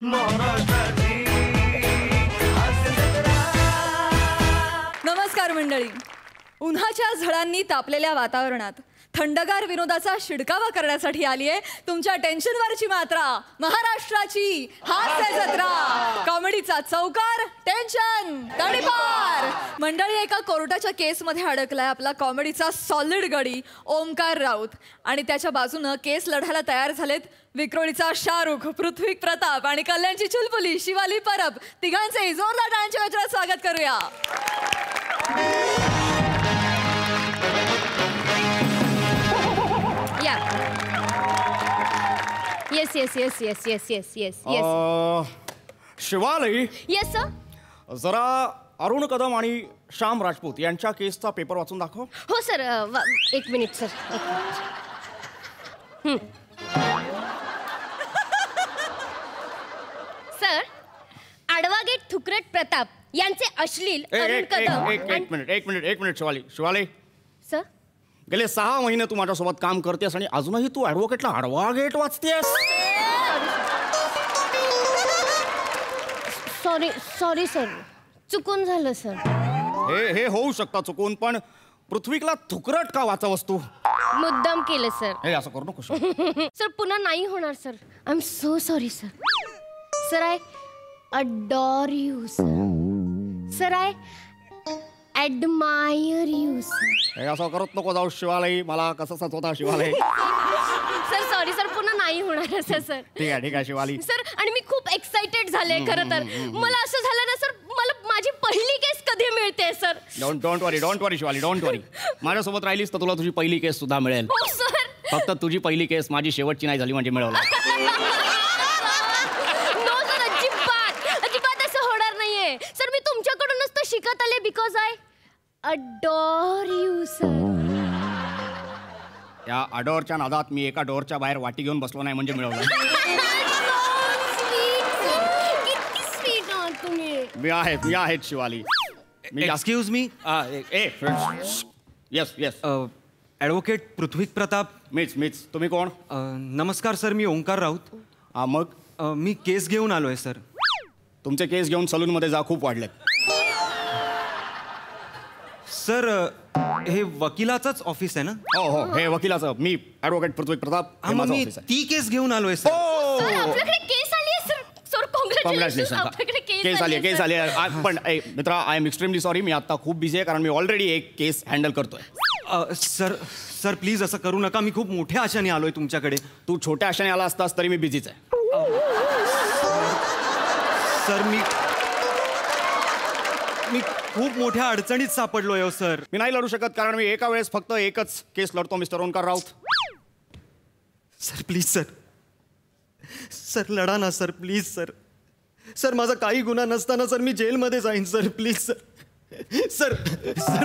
नमस्कार मंडळी. उन्हाच्या झळांनी तापलेल्या वातावरणात थंडगार विनोदाचा शिडकावा करण्यासाठी आली आहे तुमच्या टेन्शनवरची मात्रा, महाराष्ट्राची हास्य जत्रा. कॉमेडीचा चौकार, टेन्शन तडीपार. मंडळी, एका कोर्टाच्या केसमध्ये अडकलाय आपला कॉमेडीचा सॉलिड गडी ओमकार राऊत, आणि त्याच्या बाजूनं केस लढायला तयार झालेत विक्रोळीचा शाहरुख, पृथ्वी प्रताप आणि कल्याणची चुलबुली शिवाली परब. तिघांचे जोरदार टाळ्यांच्या गजरात स्वागत करूया. Yes. Shivali, Yes, sir. जरा अरुण कदम आणि श्याम राजपूत यांच्या केसचा पेपर वाचून दाखव. हो सर. एक मिनिट सर. सर, आडवागेट थुकरट प्रताप यांचे अश्लील अरुण कदम. एक मिनिट शिवाली, सर, गेले 6 महिने तू माझ्यासोबत काम करतेस आणि अजूनही तू ॲडव्होकेटला आडवागेट वाचतेस. सॉरी सर, चुकून झालं सर. हे होऊ शकतं चुकून, पण पृथ्वीला थुकरट का वाचावस तू? मुद्दाम केलं सर. हे असं करू नको. सर, पुन्हा नाही होणार sir. I am so sorry sir. Sir, I adore you sir. Sir, I admire you sir. हे असं करत नको जाऊ शिवाली, मला कसं होता शिवाली. सर, सॉरी सर, पुन्हा नाही होणार असं सर. ठीक आहे शिवाली. सर, आणि मी खूप एक्साइटेड झाले खरं तर. मला असं झालं ना सर, मला माझी पहिली केस कधी मिळते sir. Don't worry Shivali, don't worry. माझ्यासोबत राहिलीस तर तुला तुझी पहिली केस सुद्धा मिळेल. हो सर. फक्त तुझी पहिली केस माझी शेवटची नाही झाली म्हणजे मिळवलं. नो सर, अजिबात असं होणार नाहीये सर. मी तुमच्याकडूनच तर शिकत आले, because I adore you sir. या अडोरच्या नादात मी एका डोरच्या बाहेर वाटी घेऊन बसलो नाही म्हणजे मिळवलं. किती स्वीट आहात तुम्ही. मी आहे Shivali. Excuse me. Yes. Advocate Prithvi Pratap. मीच. तुम्ही कोण? नमस्कार सर, मी ओंकार राऊत. मग मी केस घेऊन आलोय सर. तुमचे केस घेऊन सलूनमध्ये जा, खूप वाढलेत. सर, हे वकिलाचंच ऑफिस आहे ना? हो, हे वकिलाचं. मी ॲडव्होकेट पृथ्वी प्रताप, हे माझं मी ऑफिस आहे. ती केस घेऊन आलोय सर. सर, आपल्याकडे केस आली आहे सर. Sir, congratulation. आपल्याकडे केस आली. पण मित्रा, आय एम एक्स्ट्रीमली सॉरी. मी आता खूप बिझी आहे, कारण मी ऑलरेडी एक केस हँडल करतोय. सर प्लीज असं करू नका. मी खूप मोठ्या आशाने आलोय तुमच्याकडे. तू छोट्या आशाने आला असतास तरी मी बिझीच आहे. सर, मी खूप मोठ्या अडचणीत सापडलोय हो सर. मी नाही लढू शकत, कारण मी एका वेळेस फक्त एकच केस लढतो, mister Omkar Raut. Sir please sir लढा ना सर, प्लीज सर. माझा काही गुन्हा नसताना सर मी जेलमध्ये जाईन सर. Please sir.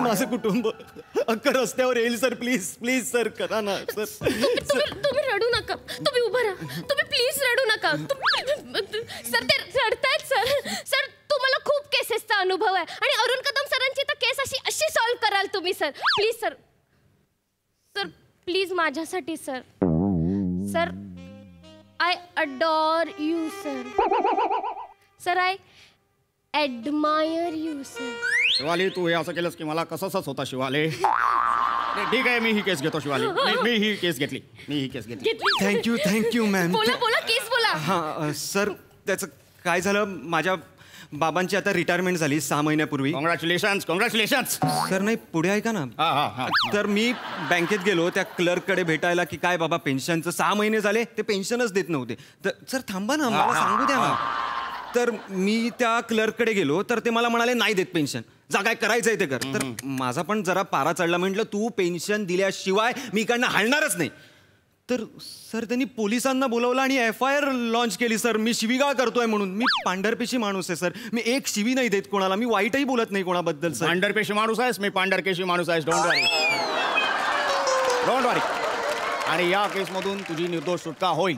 माझं कुटुंब अख्खं रस्त्यावर येईल सर. प्लीज सर, करा ना सर. तुम्ही रडू नका. तुम्ही उभं राहा. तुम्ही प्लीज रडू नका. सर, ते रडतायत सर. सर, तुम्हाला खूप केसेसचा अनुभव आहे, आणि अरुण कदम सरांची तर केस अशी सॉल्व्ह कराल तुम्ही sir. Please sir. Sir, please माझ्यासाठी sir. Sir, I adore you sir. Sir, I admire you sir. Shivali, तू हे असं केलंस की मला कसंच होता शिवाली. ठीक आहे, मी ही केस घेतो शिवाली. मी ही केस घेतली. Thank you ma'am. बोला केस बोला. हां सर, त्याचं काय झालं, माझ्या बाबांची आता रिटायरमेंट झाली 6 महिन्यापूर्वी. कॉंग्रॅच्युलेशन. सर, नाही, पुढे ऐका ना. तर मी बँकेत गेलो त्या क्लर्ककडे भेटायला की काय बाबा पेन्शनचं 6 महिने झाले ते पेन्शनच देत नव्हते. तर सर थांबा ना, मला सांगू द्या ना. तर मी त्या क्लर्ककडे गेलो तर ते मला म्हणाले नाही देत पेन्शन, जा काय करायचंय ते कर. तर माझा पण जरा पारा चढला. म्हटलं तू पेन्शन दिल्याशिवाय मी इकडनं हलणारच नाही. तर सर त्यांनी पोलिसांना बोलवलं आणि FIR लॉन्च केली सर. मी शिवीगाळ करतोय म्हणून. मी पांढरपेशी माणूस आहे सर. मी एक शिवी नाही देत कोणाला. मी वाईटही बोलत नाही कोणाबद्दल सर. पांढरपेशी माणूस आहेस, मी पांढरकेशी माणूस आहेस. डोंट वरी. आणि या केसमधून तुझी निर्दोष सुटका होईल.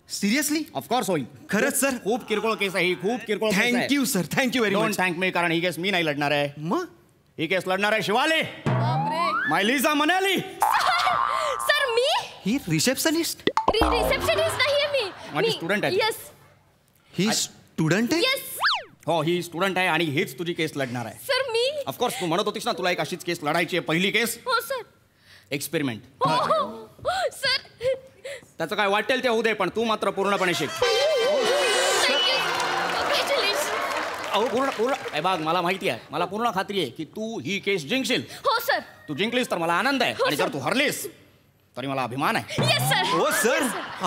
सिरियसली? ऑफकोर्स होईल. खरंच सर? खूप किरकोळ केस आहे ही, खूप किरकोळ. Thank you sir, thank you very much. Don't thank me, कारण ही केस मी नाही लढणार आहे. मग ही केस लढणार आहे शिवाली, माय लिझा मनाली. सर, मी ही रिसेप्शनिस्ट नाहीये मी. माझी स्टुडंट आहे. यस. ही स्टुडंट आहे? येस हो, ही स्टुडंट आहे आणि हीच तुझी केस लढणार आहे. सर मी ऑफकोर्स तू म्हणत होतीस ना तुला एक अशीच केस लढायची आहे. पहिली केस हो सर एक्सपेरिमेंट. हो हो सर त्याचं काय वाटेल ते होऊ दे, पण तू मात्र पूर्णपणे शिक. अहो पूर्ण हे बघ, मला माहिती आहे, मला पूर्ण खात्री आहे की तू ही केस जिंकशील. हो सर तू जिंकलीस तर मला आनंद आहे, आणि जर तू हरलीस तरी मला अभिमान आहे. येस सर हो सर,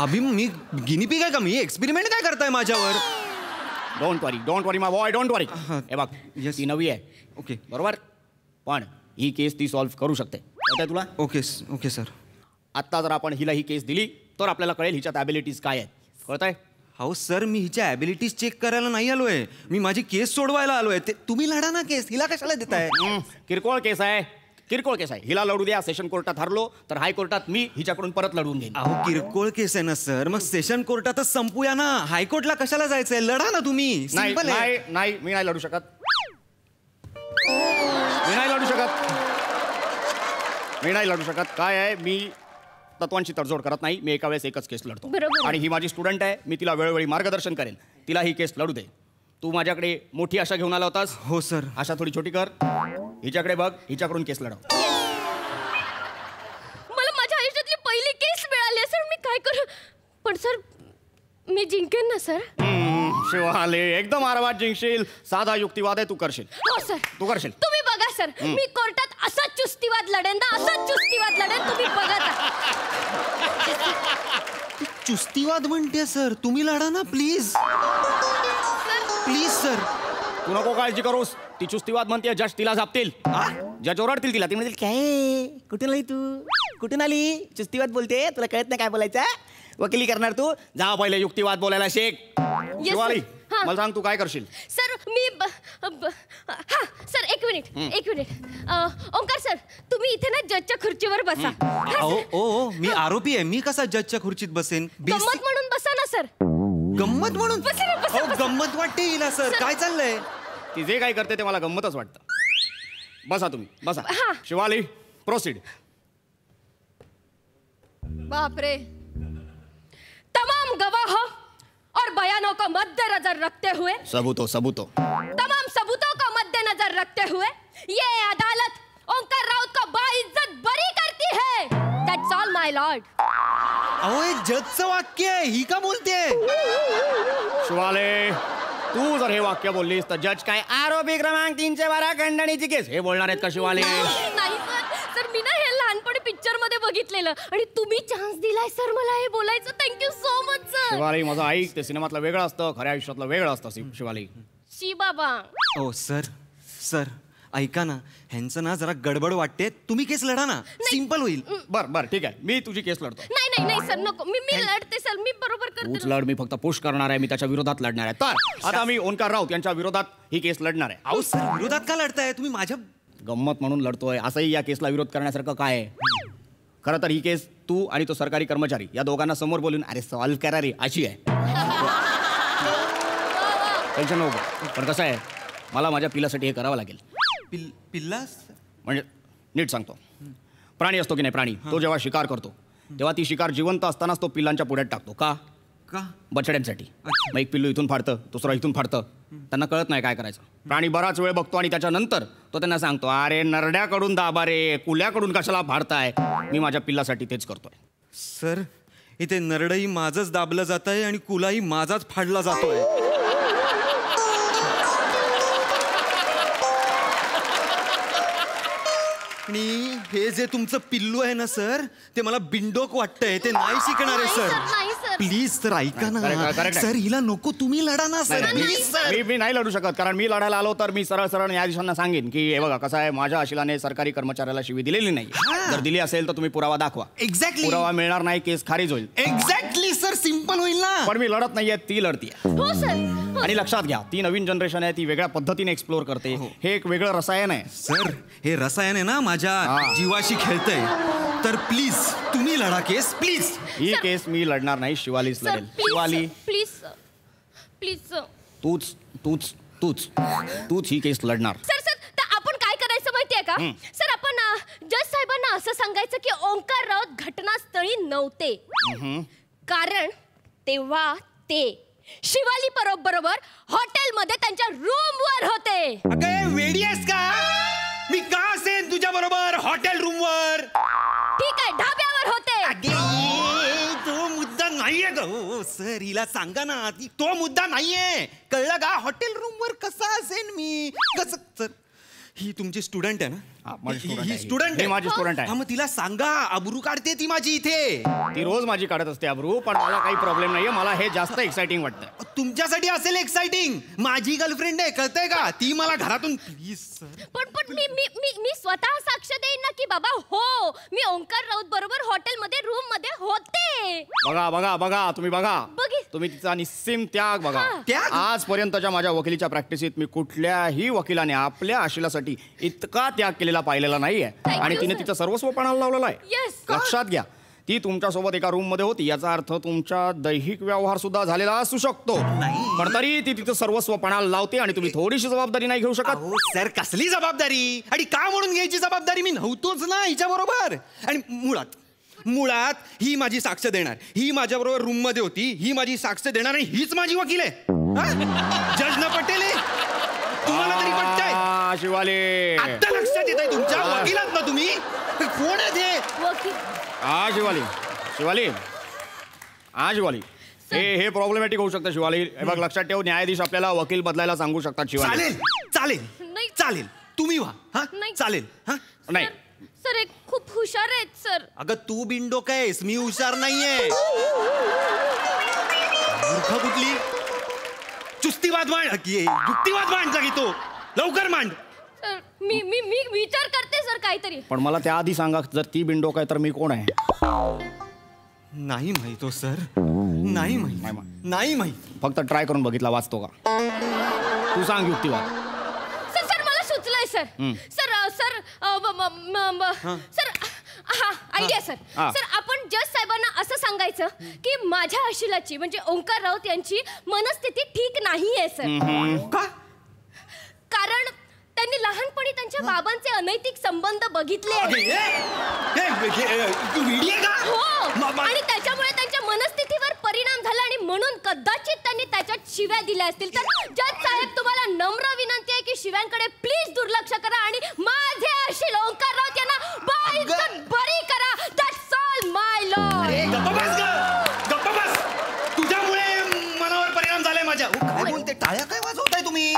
मी गिनीपिग आहे का? मी एक्सपेरिमेंट काय करताय माझ्यावर? Don't worry my boy, don't worry. हे बघ, Yes. ती नवी आहे. ओके बरोबर, पण ही केस ती सॉल्व्ह करू शकते. कळतंय तुला? Okay sir. आत्ता जर आपण हिला ही केस दिली तर आपल्याला कळेल हिच्यात ॲबिलिटीज काय आहेत. कळतंय? हो सर, मी हिच्या ॲबिलिटीज चेक करायला नाही आलोय, मी माझी केस सोडवायला आलोय. ते तुम्ही लढा ना केस, हिला कशाला देताय? किरकोळ केस आहे, किरकोळ केस आहे. हिला लढू द्या. सेशन कोर्टात हरलो तर हायकोर्टात मी हिच्याकडून परत लढवून घेईन. अहो किरकोळ केस आहे ना सर, मग सेशन कोर्टातच संपूया ना. हायकोर्टला कशाला जायचंय? लढा ना तुम्ही. नाही Simple आहे. नाही, मी नाही लढू शकत. मी नाही लढू शकत. काय आहे, मी तत्वांची तडजोड करत नाही. मी एका वेळेस एकच केस लढतो. बरोबर. आणि ही माझी स्टुडंट आहे, मी तिला वेळोवेळी मार्गदर्शन करेन. तिला ही केस लढू दे. तू माझ्याकडे मोठी आशा घेऊन आला होतास. हो सर. आशा थोडी छोटी कर. हिच्याकडे बघ, हिच्याकडून केस लढव. मला माझ्या आयुष्यातली पहिली केस मिळाली सर. मी काय करू? पण सर मी जिंकेन ना सर? शिवाले, एकदम आरामात जिंकशील. साधा युक्तिवाद आहे, तू करशील. हो सर तू करशील. तुम्ही बघा सर, मी कोर्टात असाच चुस्तीवाद लढेन ना, असाच चुस्तीवाद लढेन. तुम्ही बघा चुस्तीवाद म्हणते सर, तुम्ही लढा ना प्लीज. Please sir. तू नको काळजी करूस. ती चुस्तीवाद म्हणते, जज तिला झापतील. जज ओरडतील तिला. ती म्हणतील, काय कुठून आली तू? कुठून आली? चुस्तीवाद बोलते, तुला कळत नाही काय बोलायचं? वकिली करणार तू? जा पहिले युक्तिवाद बोलायला शिक. शिवाली, हां. मला सांग तू काय करशील? सर मी हा सर एक मिनिट. ओंकार सर, तुम्ही इथे ना जजच्या खुर्चीवर बसा. हा, अहो सर. ओ मी आरोपी आहे, मी कसा जजच्या खुर्चीत बसेन? गंमत म्हणून बसा ना सर. गंमत म्हणून? बसा ना, बसा, अहो, बसा. गंमत वाटते हिला सर. काय चाललंय? ती जे काय करते ते मला गंमतच वाटतं. बसा तुम्ही, बसा. हां. शिवाली, प्रोसीड. बापरे. तमाम गवाहों और बयानों को मद्देनजर रखते हुए सबूतो तमाम सबूतों को मद्देनजर रखते हुए ये अदालत ओंकार राउत को बाइज्जत बरी करती है. That's all my Lord. अहो हे जजचं वाक्य आहे, ही का बोलते? शिवाले, तू जर हे वाक्य बोललीस तर जज काय आरोपी क्रमांक 312 खंडणीची केस हे बोलणार आहेत का शिवाले? नाही सर, मी ना हे लहानपणी पिक्चर मध्ये बघितलेलं आणि तुम्ही चान्स दिलाय सर मला हे बोलायचं. Thank you so much sir. Shivali, माझं ऐक, ते सिनेमातलं वेगळं असतं, खऱ्या आयुष्यातलं वेगळं असतं. शिवाली, शी बाबा. हो सर ऐका ना, ह्यांचं ना जरा गडबड वाटते. तुम्ही केस लढा ना, सिंपल होईल. बर ठीक आहे, मी तुझी केस लढतो. नाही सर नको. मी लढते सर, मी बरोबर तूच करते. लढ, मी फक्त पुश करणार आहे. मी त्याच्या विरोधात लढणार आहे. तर आता मी ओंकार राऊत यांच्या विरोधात ही केस लढणार आहे. अहो सर, विरोधात का लढताय तुम्ही? माझ्या गंमत म्हणून लढतोय. असंही या केसला विरोध करण्यासारखं काय आहे? खरं तर ही केस तू आणि तो सरकारी कर्मचारी या दोघांना समोर बोलून अरे सॉल्व्ह करा रे अशी आहे. टेन्शन नको. पण कसं आहे, मला माझ्या पिलासाठी हे करावं लागेल. पिल्ला? म्हणजे नीट सांगतो, प्राणी असतो की नाही, प्राणी तो जेव्हा शिकार करतो तेव्हा ती शिकार जिवंत असतानाच तो पिल्लांच्या पुढ्यात टाकतो. का? बछड्यांसाठी. मग एक पिल्लू इथून फाडतं, दुसरं इथून फाडतं. त्यांना कळत नाही काय करायचं. प्राणी बराच वेळ बघतो आणि त्याच्यानंतर तो त्यांना सांगतो, अरे नरड्याकडून दाबा रे, कुल्याकडून कशाला फाडताय? मी माझ्या पिल्लासाठी तेच करतोय. सर, इथे नरडही माझंच दाबलं जात आहे आणि कुलाही माझाच फाडला जातोय. आणि हे जे तुमचं पिल्लू आहे ना सर, ते मला बिंडोक वाटतंय. ते नाही शिकणार आहे सर. नाही सर. प्लीज सर ऐका ना. correct. सर हिला नको, तुम्ही लढा ना सर. Please sir. मी नाही लढू शकत, कारण मी लढायला आलो तर मी सरळ न्यायाधीशांना सांगेन की हे बघा कसं आहे, माझ्या आशिलाने सरकारी कर्मचाऱ्याला शिवी दिलेली नाही. जर दिली असेल तर तुम्ही पुरावा दाखवा. एक्झॅक्टली. पुरावा मिळणार नाही, केस खारिज होईल. एक्झॅक्टली सर, सिंपल होईल ना. पण मी लढत नाहीये, ती लढतीये. हो सर. आणि लक्षात घ्या, ती नवीन जनरेशन आहे, ती वेगळ्या पद्धतीने एक्सप्लोर करते. हे एक वेगळं रसायन आहे. सर, हे रसायन आहे ना, माझ्या जीवाशी खेळतंय. तर प्लीज तुम्ही लढा केस, प्लीज. ही केस मी लढणार नाही, शिवालीच सर लढेल. शिवाली, प्लीज तूच ही केस लढणार. सर तर आपण काय करायचं माहितीये का सर? आपण जज साहेबांना असं सांगायचं की ओंकार राऊत घटनास्थळी नव्हते, कारण तेव्हा ते शिवाली बरोबर हॉटेलमध्ये त्यांच्या रूमवर होते. अगं वेडी आहेस का? मी का असेन तुझ्या बरोबर हॉटेल रूमवर? ठीक आहे, ढाब्यावर होते. तो मुद्दा नाहीये ग सर, हिला सांगा ना, तो मुद्दा नाहीये, कळलं का? हॉटेल रूमवर कसा असेन मी? कसं सर? ही तुमची स्टुडंट आहे हा, ना? माझी student ही आहे. स्टुडंट ही माझी student आहे. हा, मग तिला सांगा, अब्रू काढते ती माझी इथे. ती रोज माझी काढत असते अब्रू, पण मला काही प्रॉब्लेम नाहीये. मला हे जास्त एक्साइटिंग वाटतं. तुमच्यासाठी असेल एक्साइटिंग, माझी गर्लफ्रेंड आहे, कळतंय का? ती मला घरातून प्लीज सर. पण मी स्वतः साक्ष देईन ना की बाबा हो, मी ओंकार राऊत बरोबर हॉटेलमध्ये रूम मध्ये होते. बघा बघा बघा, तुम्ही बघा, बघी- तुम्ही तिचा निस्सीम त्याग बघा. हा. त्याग? आजपर्यंतच्या माझ्या वकिलीच्या प्रॅक्टिसीत मी कुठल्याही वकिलाने आपल्या आशिलासाठी इतका त्याग केलेला पाहिलेला नाहीये. Thank आणि you, तिने sir. तिचं सर्वस्व पणाला लावलेलं आहे. Yes. लक्षात घ्या, ती तुमच्यासोबत एका रूम मध्ये होती, याचा अर्थ तुमच्या दैहिक व्यवहार सुद्धा झालेला असू शकतो. नाही. पण तरी ती तिचं सर्वस्व पणाला लावते आणि तुम्ही थोडीशी जबाबदारी नाही घेऊ शकत. अहो सर, कसली जबाबदारी? आणि का म्हणून घ्यायची जबाबदारी? मी नव्हतोच ना हिच्या बरोबर. आणि मुळात ही माझी साक्ष देणार, ही माझ्या बरोबर रूम मध्ये होती, ही माझी साक्ष देणार आणि हीच माझी वकील आहे. जज न पटेल आहे? तुम्हाला तरी पटतंय? शिवाली, आता लक्षात येत आहे तुमच्या? वकिलात ना तुम्ही? कोण आहे ते? वकील शिवाली, शिवाली, शिवाली, हे प्रॉब्लेमॅटिक होऊ शकतं शिवाली. हे बघ, लक्षात ठेव, न्यायाधीश आपल्याला वकील बदलायला सांगू शकतात शिवाली. चालेल चालेल नाही. चालेल, तुम्ही व्हा. हा नाही. चालेल. हा नाही, सर एक खूप हुशार आहेत सर. अगं तू बिंडो कायस, मी हुशार नाहीये. मूर्ख कुठली? चुस्तीवाद मांड, युक्तिवाद मांड जागी तो, लवकर मांड. सर मी मी मी विचार करते सर काहीतरी. पण मला त्याआधी सांगा, जर ती बिंडोक आहे तर मी कोण आहे? नाही माहित हो सर, नाही माहित, नाही माहित. फक्त ट्राय करून बघितला, वाचतो का? तू सांग युक्तिवाद. सर सर मला सुचलंय सर. सर सर हा आयडिया सर. हा. सर आपण जज साहेबांना असं सांगायचं की माझ्या अशिलाची म्हणजे ओंकार राऊत यांची मनस्थिती ठीक नाहीये सर. का? कारण त्यांनी लहानपणी त्यांच्या बाबांचे अनैतिक संबंध बघितले हो, आणि त्याच्यामुळे त्यांच्या मनस्थितीवर परिणाम झाला आणि म्हणून कदाचित त्यांनी त्याच्यात शिव्या दिल्या असतील. तर जज साहेब तुम्हाला नम्र विनंती आहे की शिव्यांकडे प्लीज दुर्लक्ष करा आणि माझे अशील ओंकार राऊत यांना बाईजन बरी करा. That's all my Lord. गप्प बस. तुझ्यामुळे मनावर परिणाम झालाय माझ्या. काय बोलते? टाळ्या काय वाजवताय तुम्ही?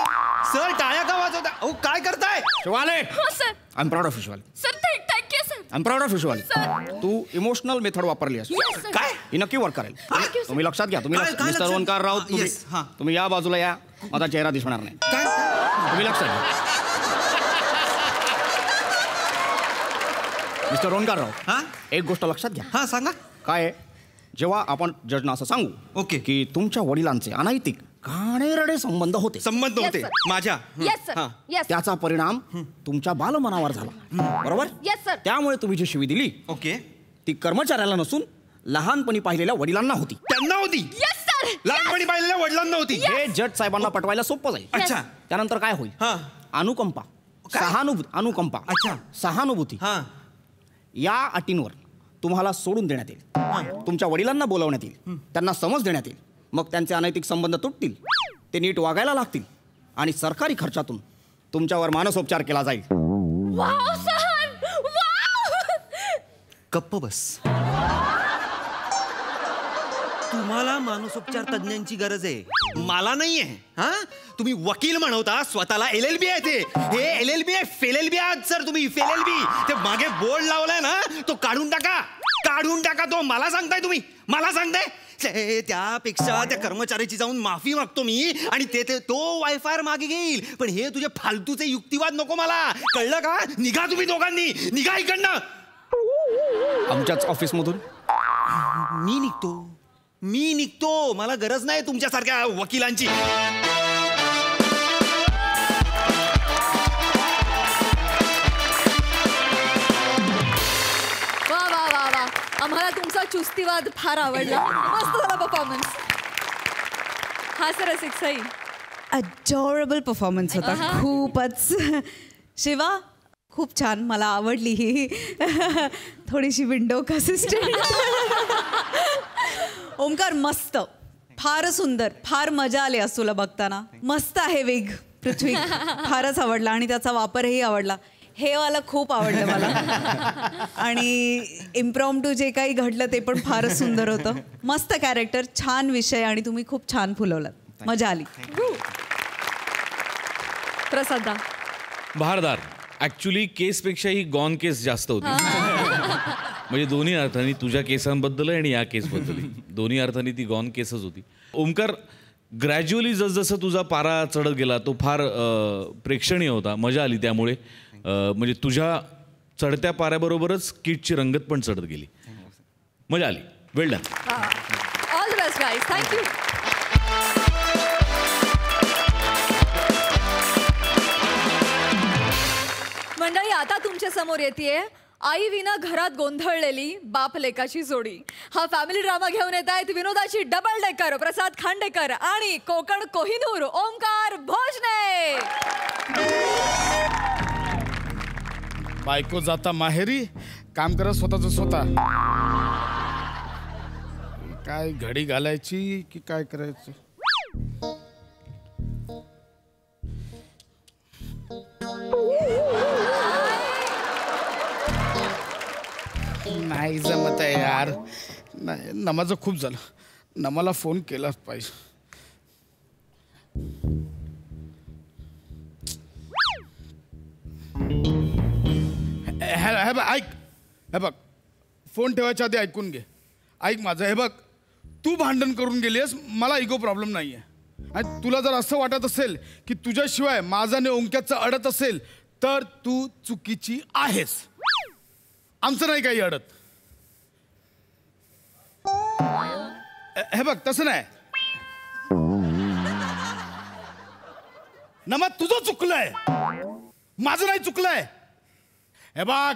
सर टाळ्या का वाजवताय? अहो काय करताय? शिवाले, हो sir. I am proud of you Shivali. Sir thank you sir. I am proud of you Shivali. Sir. तू इमोशनल मेथड वापरली आहेस. Yes, sir. काय? ही नक्की वर्क करेल. Thank you, sir. तुम्ही लक्षात घ्या, तुम्ही काय मिस्टर लक्षात? ओंकार राऊत, तुम्ही Yes, हां. तुम्ही या बाजूला या, माझा चेहरा दिसणार नाही. काय? तुम्ही लक्षात घ्या. मिस्टर ओंकार राऊत, हा एक गोष्ट लक्षात घ्या. हा सांगा. काय आहे, जेव्हा आपण जजना असं सांगू ओके. की तुमच्या वडिलांचे अनैतिक घाणेरडे संबंध होते, संबंध Yes, होते sir. माझ्या. Yes sir. हा. येस. त्याचा परिणाम तुमच्या बालमनावर झाला, बरोबर? Yes sir. त्यामुळे तुम्ही जी शिवी दिली ओके. ती कर्मचाऱ्याला नसून लहानपणी पाहिलेल्या वडिलांना होती. त्यांना होती. Yes sir. लहानपणी पाहिलेल्या वडिलांना होती. हे जज साहेबांना पटवायला सोपं जाईल. अच्छा. त्यानंतर काय होईल? हा. अनुकंपा, काय? अनुकंपा, अच्छा. सहानुभूती हा. या अटींवर तुम्हाला सोडून देण्यात येईल. तुमच्या वडिलांना बोलावण्यात येईल, त्यांना समज देण्यात येईल. मग त्यांचे अनैतिक संबंध तुटतील, ते नीट वागायला लागतील आणि सरकारी खर्चातून तुमच्यावर मानसोपचार केला जाईल. Wow sir. वाव. गप्प बस. तुम्हाला मानसोपचार तज्ञांची गरज आहे, मला नाहीये. हा तुम्ही वकील म्हणवता स्वतःला LLB आहे. ते हे LLB आहे, फेल आहात सर तुम्ही. फेल ते मागे बोर्ड लावलाय ना, तो काढून टाका, काढून टाका. तो मला सांगताय तुम्ही, मला सांगताय? त्यापेक्षा त्या कर्मचाऱ्याची जाऊन माफी मागतो मी आणि तो वायफायर मागे घेईल. पण हे तुझे फालतूचे युक्तिवाद नको मला, कळलं का? निघा तुम्ही दोघांनी, निघा इकडनं. आमच्याच ऑफिसमधून मी निघतो. मला गरज नाही तुमच्यासारख्या वकिलांची. वा वा वा वा, आम्हाला तुमचा चुस्तीवाद फार आवडला. मस्त झाला परफॉर्मन्स. हा सर सिक्सई. अडोरेबल परफॉर्मन्स होता. खूपच. शिवा खूप छान, मला आवडली ही थोडीशी विंडो असिस्टंट. ओमकार मस्त. फार सुंदर, फार मजा आली आज तुला बघताना. मस्त आहे वेग पृथ्वी, फारच आवडला आणि त्याचा वापरही आवडला. हे वाला खूप आवडलं मला. आणि इम्प्रॉम्प्टू जे काही घडलं ते पण फारच सुंदर होतं. मस्त कॅरेक्टर, छान विषय आणि तुम्ही खूप छान फुलवलात. मजा आली. प्रसादा. बहारदार. ॲक्च्युली केसपेक्षाही गॉन केस जास्त होती. म्हणजे दोन्ही अर्थाने, तुझ्या केसांबद्दल आणि या केसबद्दल दोन्ही अर्थाने ती गॉन केसच होती. ओमकार, ग्रॅज्युअली जसजसं तुझा पारा चढत गेला तो फार प्रेक्षणीय होता. मजा आली त्यामुळे. म्हणजे तुझ्या चढत्या पाऱ्याबरोबरच किटची रंगत पण चढत गेली. मजा आली. Well done. All the best guys. Thank you. मंडळी, आता तुमच्या समोर येते आई विना घरात गोंधळलेली बाप लेकाची जोडी. हा फॅमिली ड्रामा घेऊन येत आहेत विनोदाची डबल डेकर प्रसाद खांडेकर आणि कोकण कोहिनूर ओमकार भोजने. बायको जाता माहेरी, काम करत स्वतःच स्वतः. काय घडी घालायची की काय करायचं. नाही जमत आहे यार. नाही, नमाचं खूप झालं. नमाला फोन केलाच पाहिजे. हे बघ, ऐक. हे बघ, फोन ठेवायच्या आधी ऐकून घे. ऐक माझं. हे बघ, तू भांडण करून गेलीस, मला इगो प्रॉब्लेम नाही आहे. आणि तुला जर असं वाटत असेल की तुझ्याशिवाय माझा आणि ओंक्याचं अडत असेल तर तू चुकीची आहेस. आमचं नाही काही अडत. हे बघ, तसं नाही. नमा, तुझं चुकलंय, माझं नाही चुकलंय. हे बघ,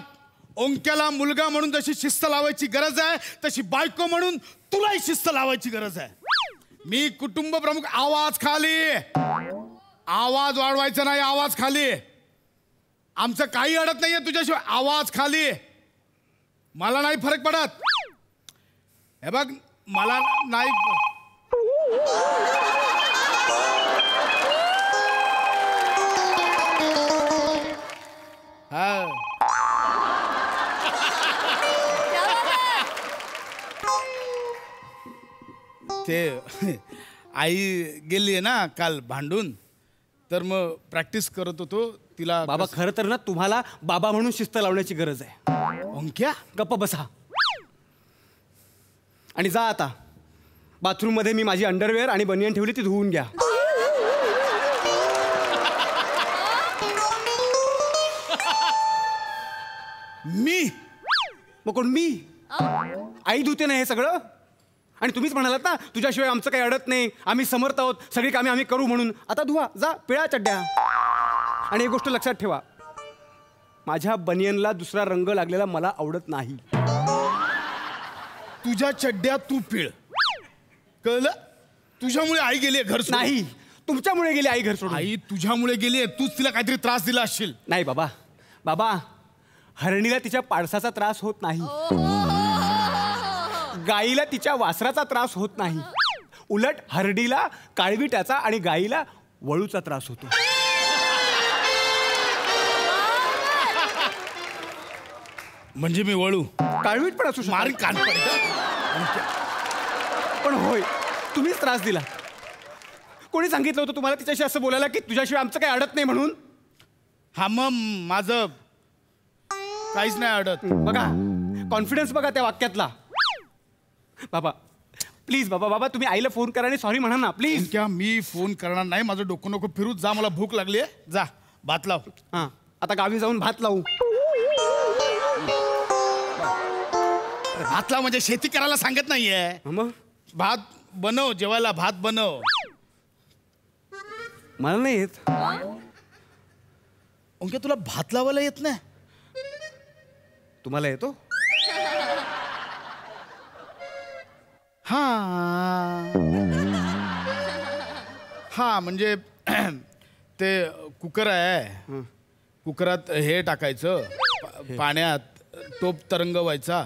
ओंक्याला मुलगा म्हणून जशी शिस्त लावायची गरज आहे तशी बायको म्हणून तुलाही शिस्त लावायची गरज आहे. मी कुटुंब प्रमुख. आवाज खाली. आवाज वाढवायचा नाही. आवाज खाली. आमचं काही अडत नाहीये तुझ्याशिवाय. आवाज खाली. मला नाही फरक पडत. हे बघ, मला नाही. हा, ते आई गेली आहे ना काल भांडून, तर मग प्रॅक्टिस करत होतो तिला. बाबा, खरं तर ना तुम्हाला बाबा म्हणून शिस्त लावण्याची गरज आहे. ओंक्या, गप्प बसा आणि जा आता. बाथरूम मध्ये मी माझी अंडरवेअर आणि बनियन ठेवली, ती धुवून घ्या. मी मग कोण? मी. आई धुते ना हे सगळं. आणि तुम्हीच म्हणालात ना तुझ्याशिवाय आमचं काही अडत नाही, आम्ही समर्थ आहोत, सगळी कामे आम्ही करू म्हणून. आता धुवा, जा, पिळा चड्ड्या. आणि एक गोष्ट लक्षात ठेवा, माझ्या बनियनला दुसरा रंग लागलेला मला आवडत नाही. तुझ्या चड्ड्या तू पिळ. कळलं? तुझ्यामुळे आई गेली घर सोडून. नाही, तुमच्यामुळे गेली आई घर सोडून. आई तुझ्यामुळे गेली. तूच तिला काहीतरी त्रास दिला असशील. नाही बाबा. बाबा, हरणीला तिच्या पाडसाचा त्रास होत नाही, गाईला तिच्या वासराचा त्रास होत नाही. उलट हरडीला काळविटाचा आणि गाईला वळूचा त्रास होतो. म्हणजे मी वळू? काळवीट पण असू मारी शकतो. कान पडतं. पण होय, तुम्हीच त्रास दिला. कोणी सांगितलं होतं तुम्हाला तिच्याशी असं बोलायला की तुझ्याशिवाय आमचं काही अडत नाही म्हणून? हा, मग माझं काहीच नाही अडत. बघा, कॉन्फिडन्स बघा त्या वाक्यातला. बाबा प्लीज, बाबा बाबा तुम्ही आईला फोन करा आणि सॉरी म्हणा ना प्लीज. क्या मी फोन करणार नाही. माझं डोकं नको फिरू. जा, मला भूक लागली आहे. जा, भात लाव. हां, आता गावी जाऊन भात लावू. भात लाव म्हणजे शेती करायला सांगत नाहीये. मग भात बनव, जेवायला भात बनव. मला नाही येत. ओंक्या, तुला भात लावायला येत नाही? तुम्हाला येतो? हा हा, म्हणजे ते कुकर आहे. कुकरात हे टाकायचं, पाण्यात टोप तरंगवायचा,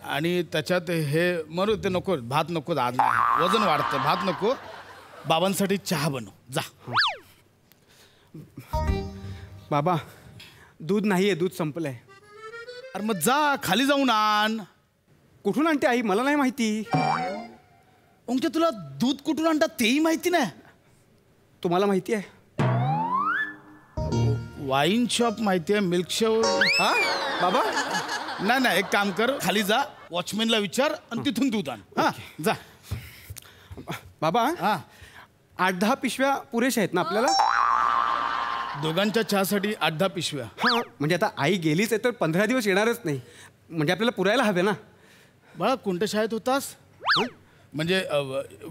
आणि त्याच्यात हे मरू ते नको, भात नको, आज नाही, वजन वाढतं, भात नको. बाबांसाठी चहा बनव जा. बाबा दूध नाहीये, दूध संपलंय. अरे मग जा खाली जाऊन आण. कुठून आणते आई? मला नाही माहिती. ओंक्या तुला दूध कुठून आणतात तेही माहिती नाही? तुम्हाला माहिती आहे? वाईन शॉप माहिती आहे, मिल्क शॉप. हा बाबा नाही नाही, एक काम कर, खाली जा, वॉचमॅनला विचार आणि तिथून दूध आण. हा जा. बाबा हा 8-10 पिशव्या पुरेशा आहेत ना आपल्याला? दोघांच्या चहासाठी 8-10 पिशव्या. हा म्हणजे आता आई गेलीच आहे तर 15 दिवस येणारच नाही, म्हणजे आपल्याला पुरायला हवे ना. बाळा कोणत्या शाळेत होतास? म्हणजे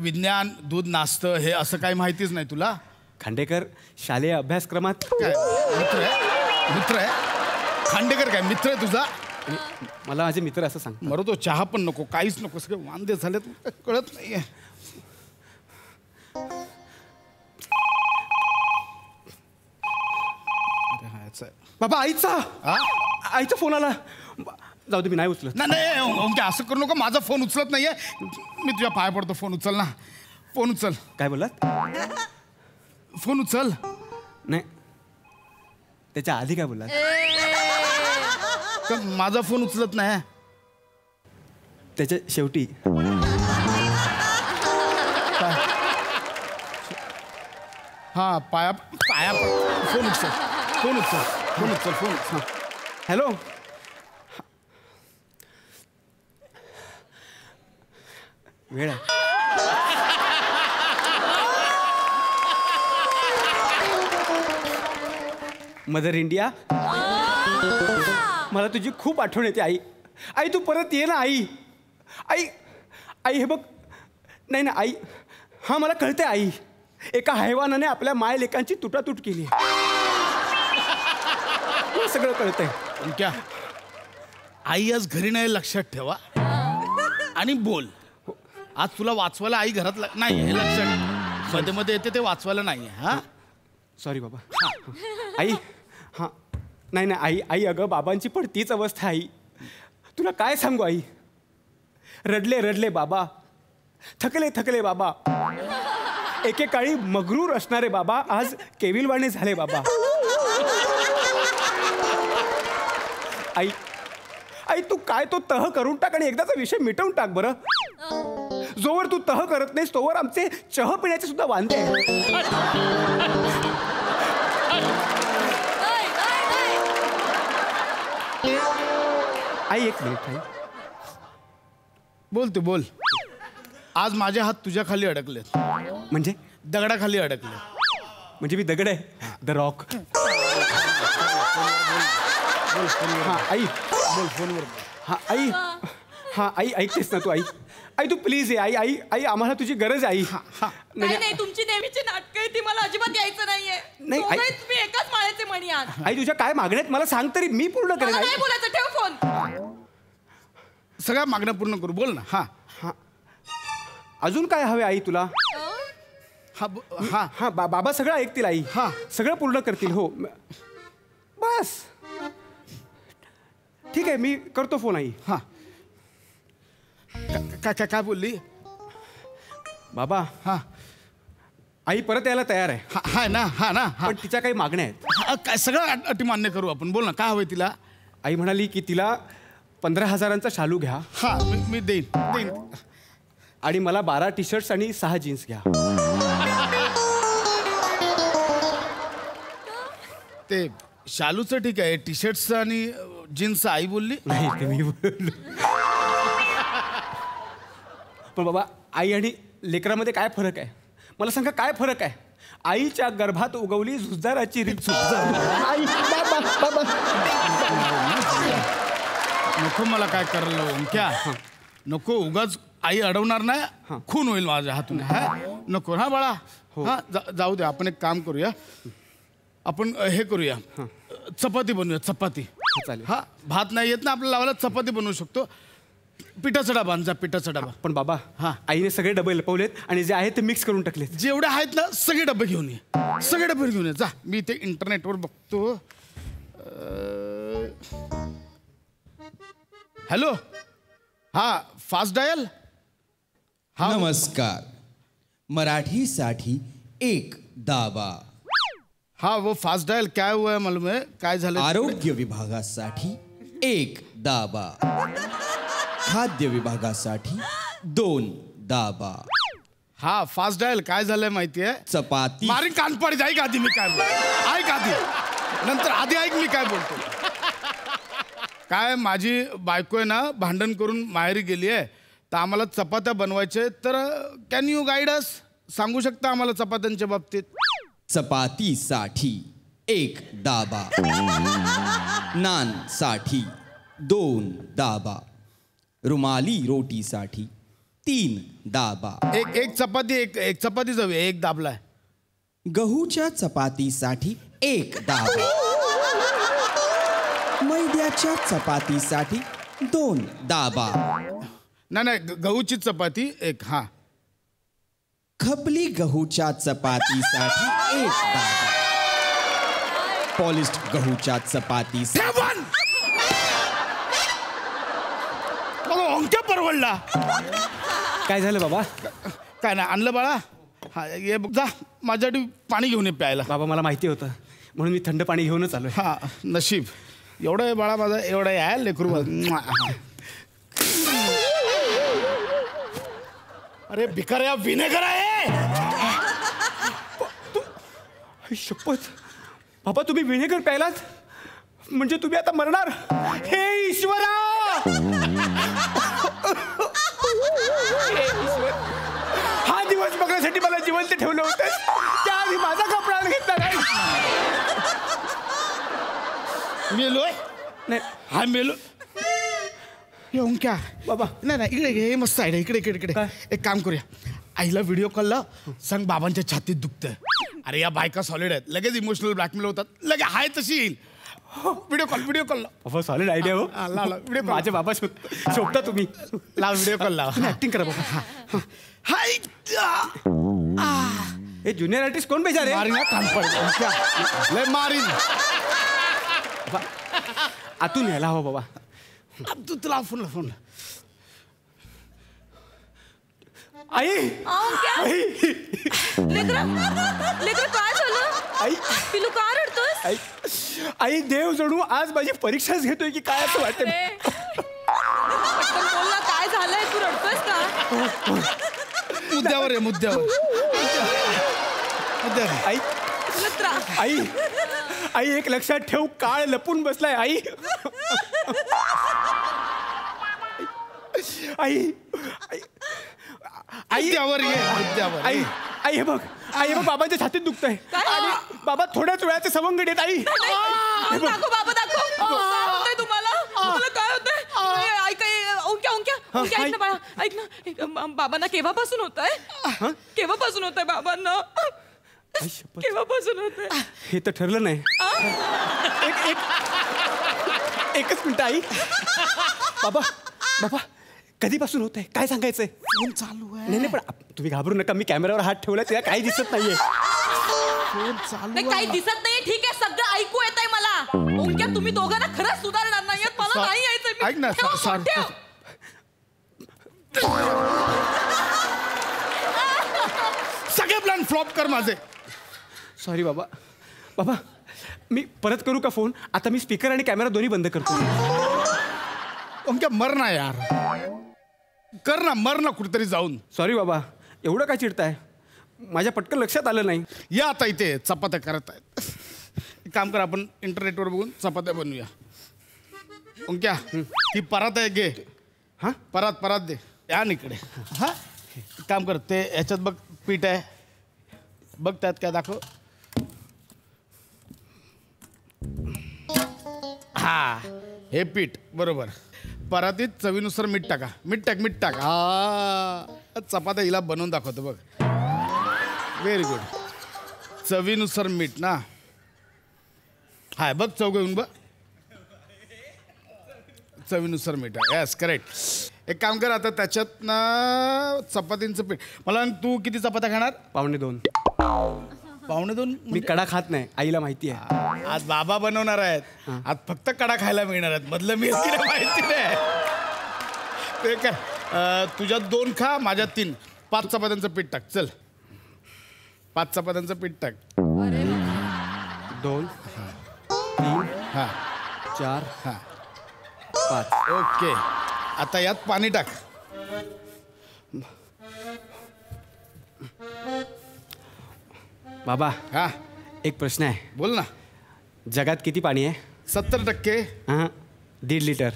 विज्ञान दूध नाश्तं हे असं काही माहितीच नाही तुला? खांडेकर शालेय अभ्यासक्रमात. काय मित्र आहे? मित्र आहे खांडेकर? काय मित्र आहे तुझा? मला माझे मित्र असं सांग. मरो तो चहा पण नको, काहीच नको, सगळे वांदे झाले, कळत नाहीये. बाबा आईचा आईचा फोन आला. जाऊ दे, मी नाही उचलत. नाही ओंक्या असं करू नको, माझा फोन उचलत नाहीये. मी तुझ्या पाय पडतो, फोन उचल ना. फोन उचल. काय बोललात? फोन उचल. नाही त्याच्या आधी काय बोललात? तर माझा फोन उचलत नाही. त्याच्या शेवटी. हा पाया पाया फोन उचल, फोन उचल, फोन उचल, फोन उचल. हॅलो. वेळ आहे. मदर इंडिया, मला तुझी खूप आठवण येते आई. आई तू परत ये ना आई. आई आई हे बघ. नाही ना आई. हां मला कळते आई. एका हैवानाने आपल्या मायलेकांची तुटातूट केली. मला सगळं कळतंय. ओंक्या आई आज घरी नाही, लक्षात ठेवा. आणि बोल, आज तुला वाचवायला आई घरात नाही हे लक्षात. मध्ये मध्ये येते ते वाचवायला नाही. हा सॉरी बाबा. आई हां नाही नाही आई. आई अगं बाबांची पण तीच अवस्था आई. तुला काय सांगू आई. रडले रडले बाबा, थकले थकले बाबा. एकेकाळी मगरूर असणारे बाबा आज केविलवाणे झाले बाबा. आई आई तू काय तो तह करून टाक आणि एकदाचा विषय मिटवून टाक बरं. जोवर तू तह करत नाहीस तोवर आमचे चह पिण्याचे सुद्धा वांदे आहेत. आई एक मिनिट. आई बोल तू बोल. आज माझे हात तुझ्या खाली अडकलेत. म्हणजे दगडाखाली अडकले. म्हणजे मी दगड आहे. The rock. हां आई बोल फोनवर. हां आई. हां आई ऐकतेस ना तू आई. आई तू प्लीज ये आई. आई आई आम्हाला तुझी गरज आहे आई. नाही नाही, तुमची नेहमीची नाटकं आहे ती, मला अजिबात यायचं नाहीये. नाही, दोघंही तुम्ही एकाच माळ्याचे मणी आहात. आई तुझ्या काय मागण्या आहेत मला सांग तरी मी पूर्ण करेन. मला आई नाही बोलायचं, ठेव फोन. सगळ्या मागण्या पूर्ण करू. बोल ना. हा हां अजून काय हवे आई तुला? हा हा हां बाबा सगळं ऐकतील आई. हां. सगळं पूर्ण करतील. हो बस ठीक आहे मी करतो फोन आई. हा काय काय काय बोलली? बाबा हा आई परत यायला तयार आहे. हा ना. हा ना. हा पण तिच्या काही मागण्या आहेत. काय सगळं अटी मान्य करू आपण. बोल ना काय हवंय तिला? आई म्हणाली की तिला 15,000चा शालू घ्या. हा मी देईन. आणि मला 12 टी शर्ट्स आणि 6 जीन्स घ्या. ते शालूचं ठीक आहे, टी शर्टचं आणि जीन्सचं आई बोलली. नाही ते मी बोललो. पण बाबा आई आणि लेकरामध्ये काय फरक आहे मला सांगा. काय फरक आहे? आईच्या गर्भात उगवली झुजाराची रीत. आई बाबा बाबा नको मला काय करायला क्या नको. उगाच आई अडवणार नाही, खून होईल माझ्या हातून. हा नको. हा बाळा. हा जाऊ दे. आपण एक काम करूया. आपण हे करूया, चपाती बनवूया. चपाती चालेल. हा भात नाही येत ना आपल्याला लावायला, चपाती बनवू शकतो. पिठाचा डबा आण जा. पिठाचा डबा. पण बाबा हा. आईने सगळे डबे लपवलेत आणि जे आहे ते मिक्स करून टाकलेत. जेवढे आहेत ना सगळे डबे घेऊन ये. सगळे डबे घेऊन ये जा. मी ते इंटरनेटवर बघतो. हॅलो हा फास्ट डायल. नमस्कार. मराठीसाठी 1 दाबा. हाँ वो फास्ट डायल क्या हुआ है मालूम है काय झालं. आरोग्य विभागासाठी 1 दाबा. खाद्य विभागासाठी 2 दाबा. हा फास्ट डायल काय झालंय माहितीये. चपाती. मारी कानपड जाईक आधी मी काय बोलतो. ऐक आधी नंतर आधी ऐक मी काय बोलतो. काय माझी बायको आहे ना भांडण करून माहेरी गेली आहे तर आम्हाला चपात्या बनवायचे तर कॅन यू गाईड अस. सांगू शकता आम्हाला चपात्यांच्या बाबतीत. चपातीसाठी 1 दाबा. नान साठी 2 दाबा. रुमाली रोटीसाठी 3 दाबा. एक चपाती एक चपाती जावी एक दाबलाय. गहूच्या चपातीसाठी 1 दाबा. मैद्याच्या चपातीसाठी 2 दाबा. नाही गहूची चपाती एक. हा खपली गहूच्या चपातीसाठी 1 दाबा. पॉलिश्ड गहूच्या चपातीसाठी अंक्या परवडला. काय झालं बाबा. काय नाही आणलं बाळा. हा ये बघ, जा माझ्यासाठी पाणी घेऊन ये प्यायला. बाबा मला माहिती होतं म्हणून मी थंड पाणी घेऊनच आलोय. हा नशीब एवढं आहे बाळा माझं. एवढं आहे लेकरू. अरे भिकाऱ्या विनेगर आहे. शपथ बाबा तुम्ही विनेगर प्यायलात म्हणजे तुम्ही आता मरणार. हे ईश्वरा. हा दिवस बघण्यासाठी मला जिवंत ठेवलं होतं त्याआधी माझा का प्राण घेतला नाही. मेलोय नाही हा मेलो. येऊन क्या बाबा. नाही इकडे हे मस्त आहे. इकडे इकडे इकडे एक काम करूया. आईला व्हिडिओ कॉल लाव. सांग बाबांच्या छातीत दुखतंय. अरे या बायका सॉलिड आहेत. लगेच इमोशनल ब्लॅकमेल होतात. लगेच हाय तशी येईल. व्हिडिओ कॉल लाव. बाबा सॉलिड आयडिया हो. व्हिडिओ माझे बाबा शोधता तुम्ही. लाव व्हिडिओ कॉल लाव. ऍक्टिंग करा बाबा. हाय हे ज्युनियर आर्टिस्ट कोण बेजार मारीन आहे. कान पड लय मारीन. आतून यायला हवं बाबा. तू तुला फोन आई. आई. लेकरं काय झालं. आई. पिलू का रडतोस. आई. आई देव जणू आज माझी परीक्षाच घेतोय की काय असं वाटतं. बोल ना काय झालंय तू रडतोस का. मुद्द्यावर आहे मुद्द्यावर. आई. आई. आई एक लक्षात ठेव काळ लपून बसलाय. आई. आई. आई मुद्द्यावर ये मुद्द्यावर. आई. आई हे बघ. आई हे बघ बाबांच्या छातीत दुखतंय. आणि बाबा थोड्याच वेळाचे सवंगड येत. आई दाखव बाबा दाखव. काय होतंय तुम्हाला काय होतंय. ऐक ओंक्या ऐक ना बाळा ऐक ना. बाबांना केव्हापासून होतंय बाबांना. केव्हापासून होतंय. हे तर ठरलं नाही. एकच मिनिट आई. बाबा बाबा कधीपासून होत आहे काय सांगायचंय. फोन चालू आहे. नाही पण तुम्ही घाबरू नका. मी कॅमेऱ्यावर हात ठेवला तेव्हा काही दिसत नाहीये. फोन चालू नाही काही दिसत नाहीये. ठीक आहे सगळं ऐकू येतंय मला. ओंक्या तुम्ही दोघांना खरंच सुधारणार नाहीयेत. मला नाही यायचंय. ऐक ना सगळे प्लॅन फ्लॉप कर माझे. सॉरी बाबा. बाबा मी परत करू का फोन. आता मी स्पीकर आणि कॅमेरा दोन्ही बंद करतो. ओंक्या मर ना यार. कर ना मर ना कुठेतरी जाऊन. सॉरी बाबा एवढं काय चिडताय. माझ्या पटकन लक्षात आलं नाही. या आता इथे चपात्या करत आहेत. एक काम कर आपण इंटरनेटवर बघून चपात्या बनवूया. ओंक्या ती परात आहे घे. हां परात दे. या इकडे. हा काम कर ते ह्याच्यात बघ पीठ आहे बघ त्यात काय दाखव. हा हे पीठ बरोबर. परातीत चवीनुसार मीठ टाका. मीठ टाक. हा चपात्या हिला बनवून दाखवतो बघ. Very good. चवीनुसार मीठ ना. हाय बघ चव घेऊन बघ. चवीनुसार मीठ आहे. Yes correct. एक काम कर आता त्याच्यात ना चपातींचं पीठ. मला तू किती चपात्या खाणार. 1.25. 1.25. मी कडा खात नाही आईला माहिती आहे. आज बाबा बनवणार आहेत. आज फक्त कडा खायला मिळणार आहेत. मधलं मी माहिती नाही. ते काय तुझ्या 2 खा माझ्या 3. 5 चपात्यांचं पीठ टाक चल. 5 चपात्यांचं पीठ टाक. 2 3 हा 4 हा 5. ओके. आता यात पाणी टाक. बाबा हा एक प्रश्न आहे. बोल ना. जगात किती पाणी आहे? 70%. हां 1.5 लिटर.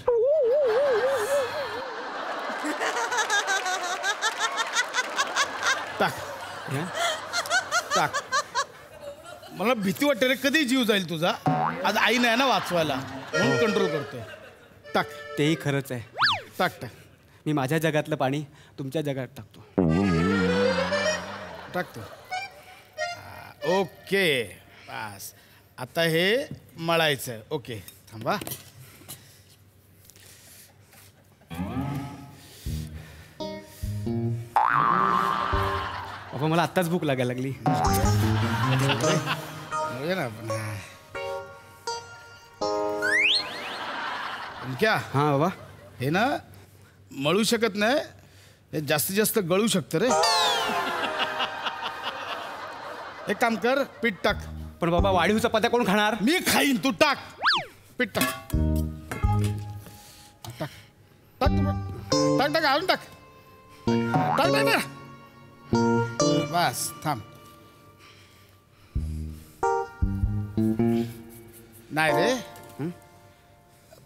टाक टाक. मला भीती वाटते रे कधी जीव जाईल तुझा. आज आई नाही ना वाचवायला म्हणून कंट्रोल करतोय. टाक. तेही खरंच आहे. टाक टाक मी माझ्या जगातलं पाणी तुमच्या जगात टाकतो. टाकतो. ओके बस. आता हे मळायचं. ओके थांबा. बाबा मला आत्ताच भूक लागायला लागली. बघूया ना आपण. क्या हां बाबा हे ना मळू शकत नाही. हे जास्तीत जास्त गळू शकतं रे. एक काम कर पीठ टाक. पण बाबा वाढीव चपात्या कोण खाणार? मी खाईन तू टाक. पीठ टाक. टाक टाक टाक टाक अजून टाक. टाक टाक टाक. बस थांब. नाही रे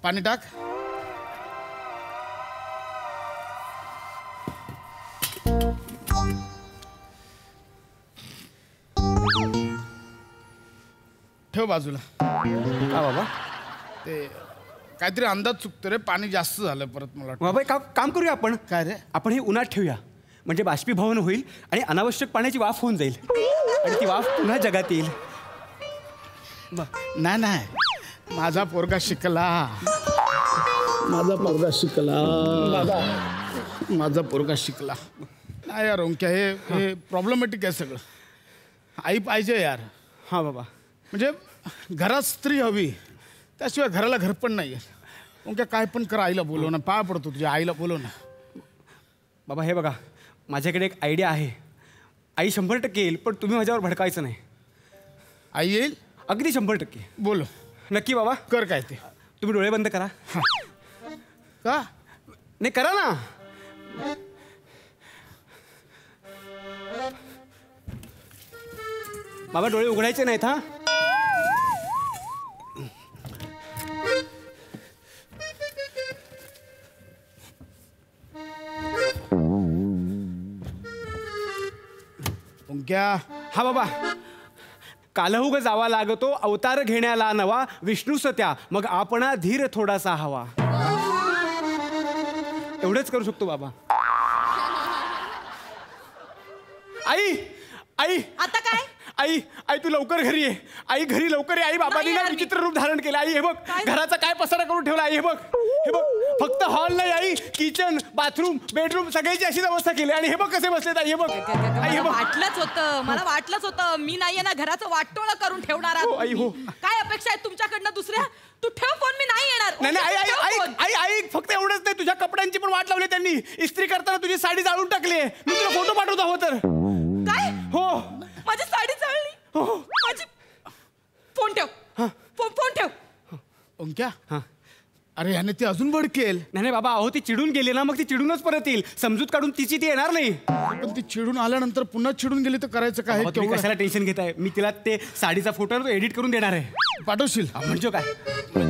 पाणी टाक. ठेव बाजूला. का बाबा? ते काहीतरी अंदाज चुकतो रे. पाणी जास्त झालं परत मला वाटतं. बाबा एक काम करूया आपण. काय रे? आपण हे उन्हात ठेवूया म्हणजे बाष्पीभवन होईल आणि अनावश्यक पाण्याची वाफ होऊन जाईल आणि ती वाफ पुन्हा जगात येईल. नाही नाही माझा पोरगा शिकला. माझा पोरगा शिकला. माझा पोरगा शिकला. नाही यार ओंक्या हे प्रॉब्लेमॅटिक आहे सगळं. आई पाहिजे यार. हां बाबा. म्हणजे घरात स्त्री हवी त्याशिवाय घराला घर पण नाही आहे. ओंक्या काय पण कर आईला बोलव ना. पाय पडतो तुझ्या आईला बोलव ना. बाबा हे बघा माझ्याकडे एक आयडिया आहे. आई 100% येईल पण तुम्ही माझ्यावर भडकायचं नाही. आई येईल अगदी 100%. बोलो. नक्की बाबा? कर काय ते. तुम्ही डोळे बंद करा. का नाही करा ना. बाबा डोळे उघडायचे नाहीत हा. ओंक्या. हा बाबा. कालहुग जावा लागतो अवतार घेण्याला नवा विष्णू सत्या मग आपणा धीर थोडासा हवा. एवढंच करू शकतो बाबा. आई आई आता काय? आई आई तू लवकर घरी ये. आई घरी लवकर ये. आई बाबांनी ना नाही विचित्र रूप धारण केलं. आई हे बघ घराचा काय पसारा करून ठेवला. आई हे बघ हे बघ. फक्त हॉल नाही आई किचन बाथरूम बेडरूम सगळ्याची अशीच अवस्था केली. आणि हे बघ कसे बसलेत. आई हे बघ. आई हे बघ. मला वाटलंच होतं मी नाहीये ना घराचं वाटोळं करून ठेवणार. हो, आई, हो. काय अपेक्षा आहे तुमच्याकडनं दुसऱ्या? तू ठेव फोन. मी नाही येणार. नाही नाही आई ठेव आई फोन. आई आई फक्त एवढंच नाही तुझ्या कपड्यांची पण वाट लावली त्यांनी. इस्त्री करताना तुझी साडी जाळून टाकली. मी तुला फोटो पाठवतो हवं तर. काय? हो माझी साडी चालली. माझी फोन ठेव. फोन ठेव. ओंक्या. हां. अरे याने ती अजून भडकेल. नाही नाही बाबा अहो ती चिडून गेली ना मग ती चिडूनच परत येईल. समजूत काढून तिची ती येणार नाही. पण ती चिडून आल्यानंतर पुन्हा चिडून गेली तर करायचं काय? अहो, तुम्ही केवढं- कशाला टेन्शन घेताय. मी तिला ते साडीचा फोटो तो एडिट करून देणार आहे. पाठवशील? म्हणजे काय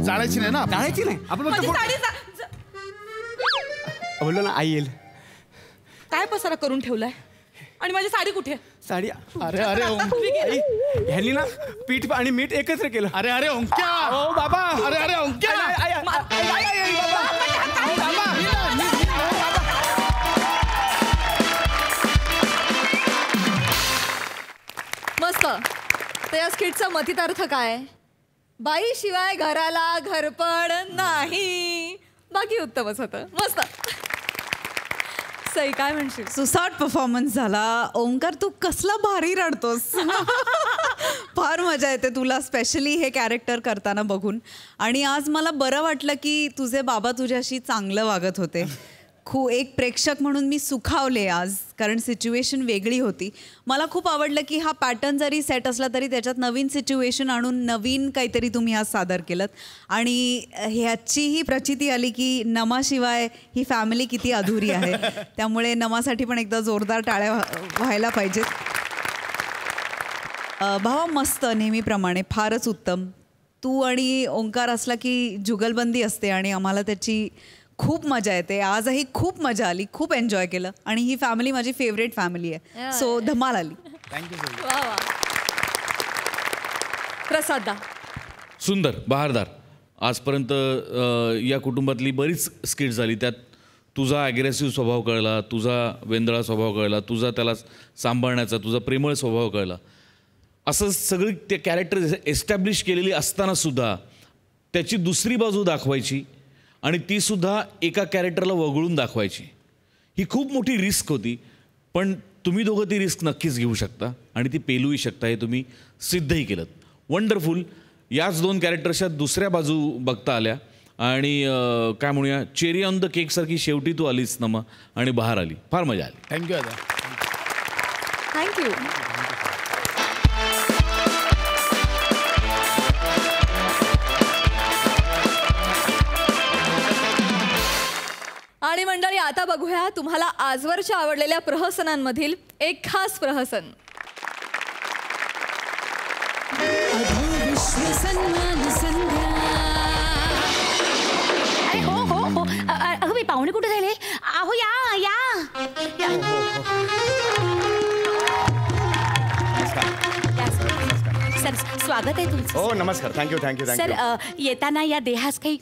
जाळायची नाही ना आपण? जाळायची नाही आपण फक्त माझी फोटो- साडी बोललो ना आई येईल. काय पसारा करून ठेवलाय? आणि माझी साडी कुठे आहे? साडी अरे अरे तुम्ही गेला. आई ह्यांनी ना पीठ आणि मीठ एकत्र केलं. अरे अरे ओंक्या. ओ बाबा. अरे अरे ओंक्या. आई, आई, आई, आई, आई, आई, आई, बाबा. मस्त. तर या स्किटचा मथितार्थ काय? बाई शिवाय घराला घरपण नाही. बाकी उत्तमच होतं. मस्त. सई काय म्हणशील? सुसाट परफॉर्मन्स झाला. ओंकार तू कसला भारी रडतोस. फार मजा येते तुला स्पेशली हे कॅरेक्टर करताना बघून. आणि आज मला बरं वाटलं की तुझे बाबा तुझ्याशी चांगलं वागत होते. एक प्रेक्षक म्हणून मी सुखावले आज, कारण सिच्युएशन वेगळी होती. मला खूप आवडलं की हा पॅटर्न जरी सेट असला तरी त्याच्यात नवीन सिच्युएशन आणून नवीन काहीतरी तुम्ही आज सादर केलं. आणि ह्याचीही प्रचिती आली की नमाशिवाय ही फॅमिली किती अधुरी आहे. त्यामुळे नमासाठी पण एकदा जोरदार टाळ्या व्हायला पाहिजेत. भावा मस्त, नेहमीप्रमाणे फारच उत्तम. तू आणि ओंकार असला की जुगलबंदी असते आणि आम्हाला त्याची खूप मजा येते. आजही खूप मजा आली, खूप एन्जॉय केलं. आणि ही फॅमिली माझी फेवरेट फॅमिली आहे, सो धमाल आली. थँक्यू वा वा. प्रसाद सुंदर, बहारदार. आजपर्यंत या कुटुंबातली बरीच स्किट झाली. त्यात तुझा ॲग्रेसिव्ह स्वभाव कळला, तुझा वेंदळा स्वभाव कळला, तुझा त्याला सांभाळण्याचा, तुझा प्रेमळ स्वभाव कळला. असं सगळी ते कॅरेक्टर एस्टॅब्लिश केलेली असतानासुद्धा त्याची दुसरी बाजू दाखवायची आणि तीसुद्धा एका कॅरेक्टरला वगळून दाखवायची. ही खूप मोठी रिस्क होती, पण तुम्ही दोघं ती रिस्क नक्कीच घेऊ शकता आणि ती पेलूही शकता. हे तुम्ही सिद्धही केलं. वंडरफुल. याच दोन कॅरेक्टर्सच्या दुसऱ्या बाजू बघता आल्या आणि काय म्हणूया, चेरी ऑन द केकसारखी शेवटी तू आलीस नमा आणि बहार आली. फार मजा आली. थँक्यू दादा. थँक्यू. आणि मंडळी, आता बघूया तुम्हाला आजवरच्या आवडलेल्या प्रहसनांमधील एक खास प्रहसन. अरे हो हो हो, अगं मी पाहुणे कुठे झाले? अहो या या. सर स्वागत आहे तुमचं. हो नमस्कार. Thank you thank you sir thank you. येताना या देहास काही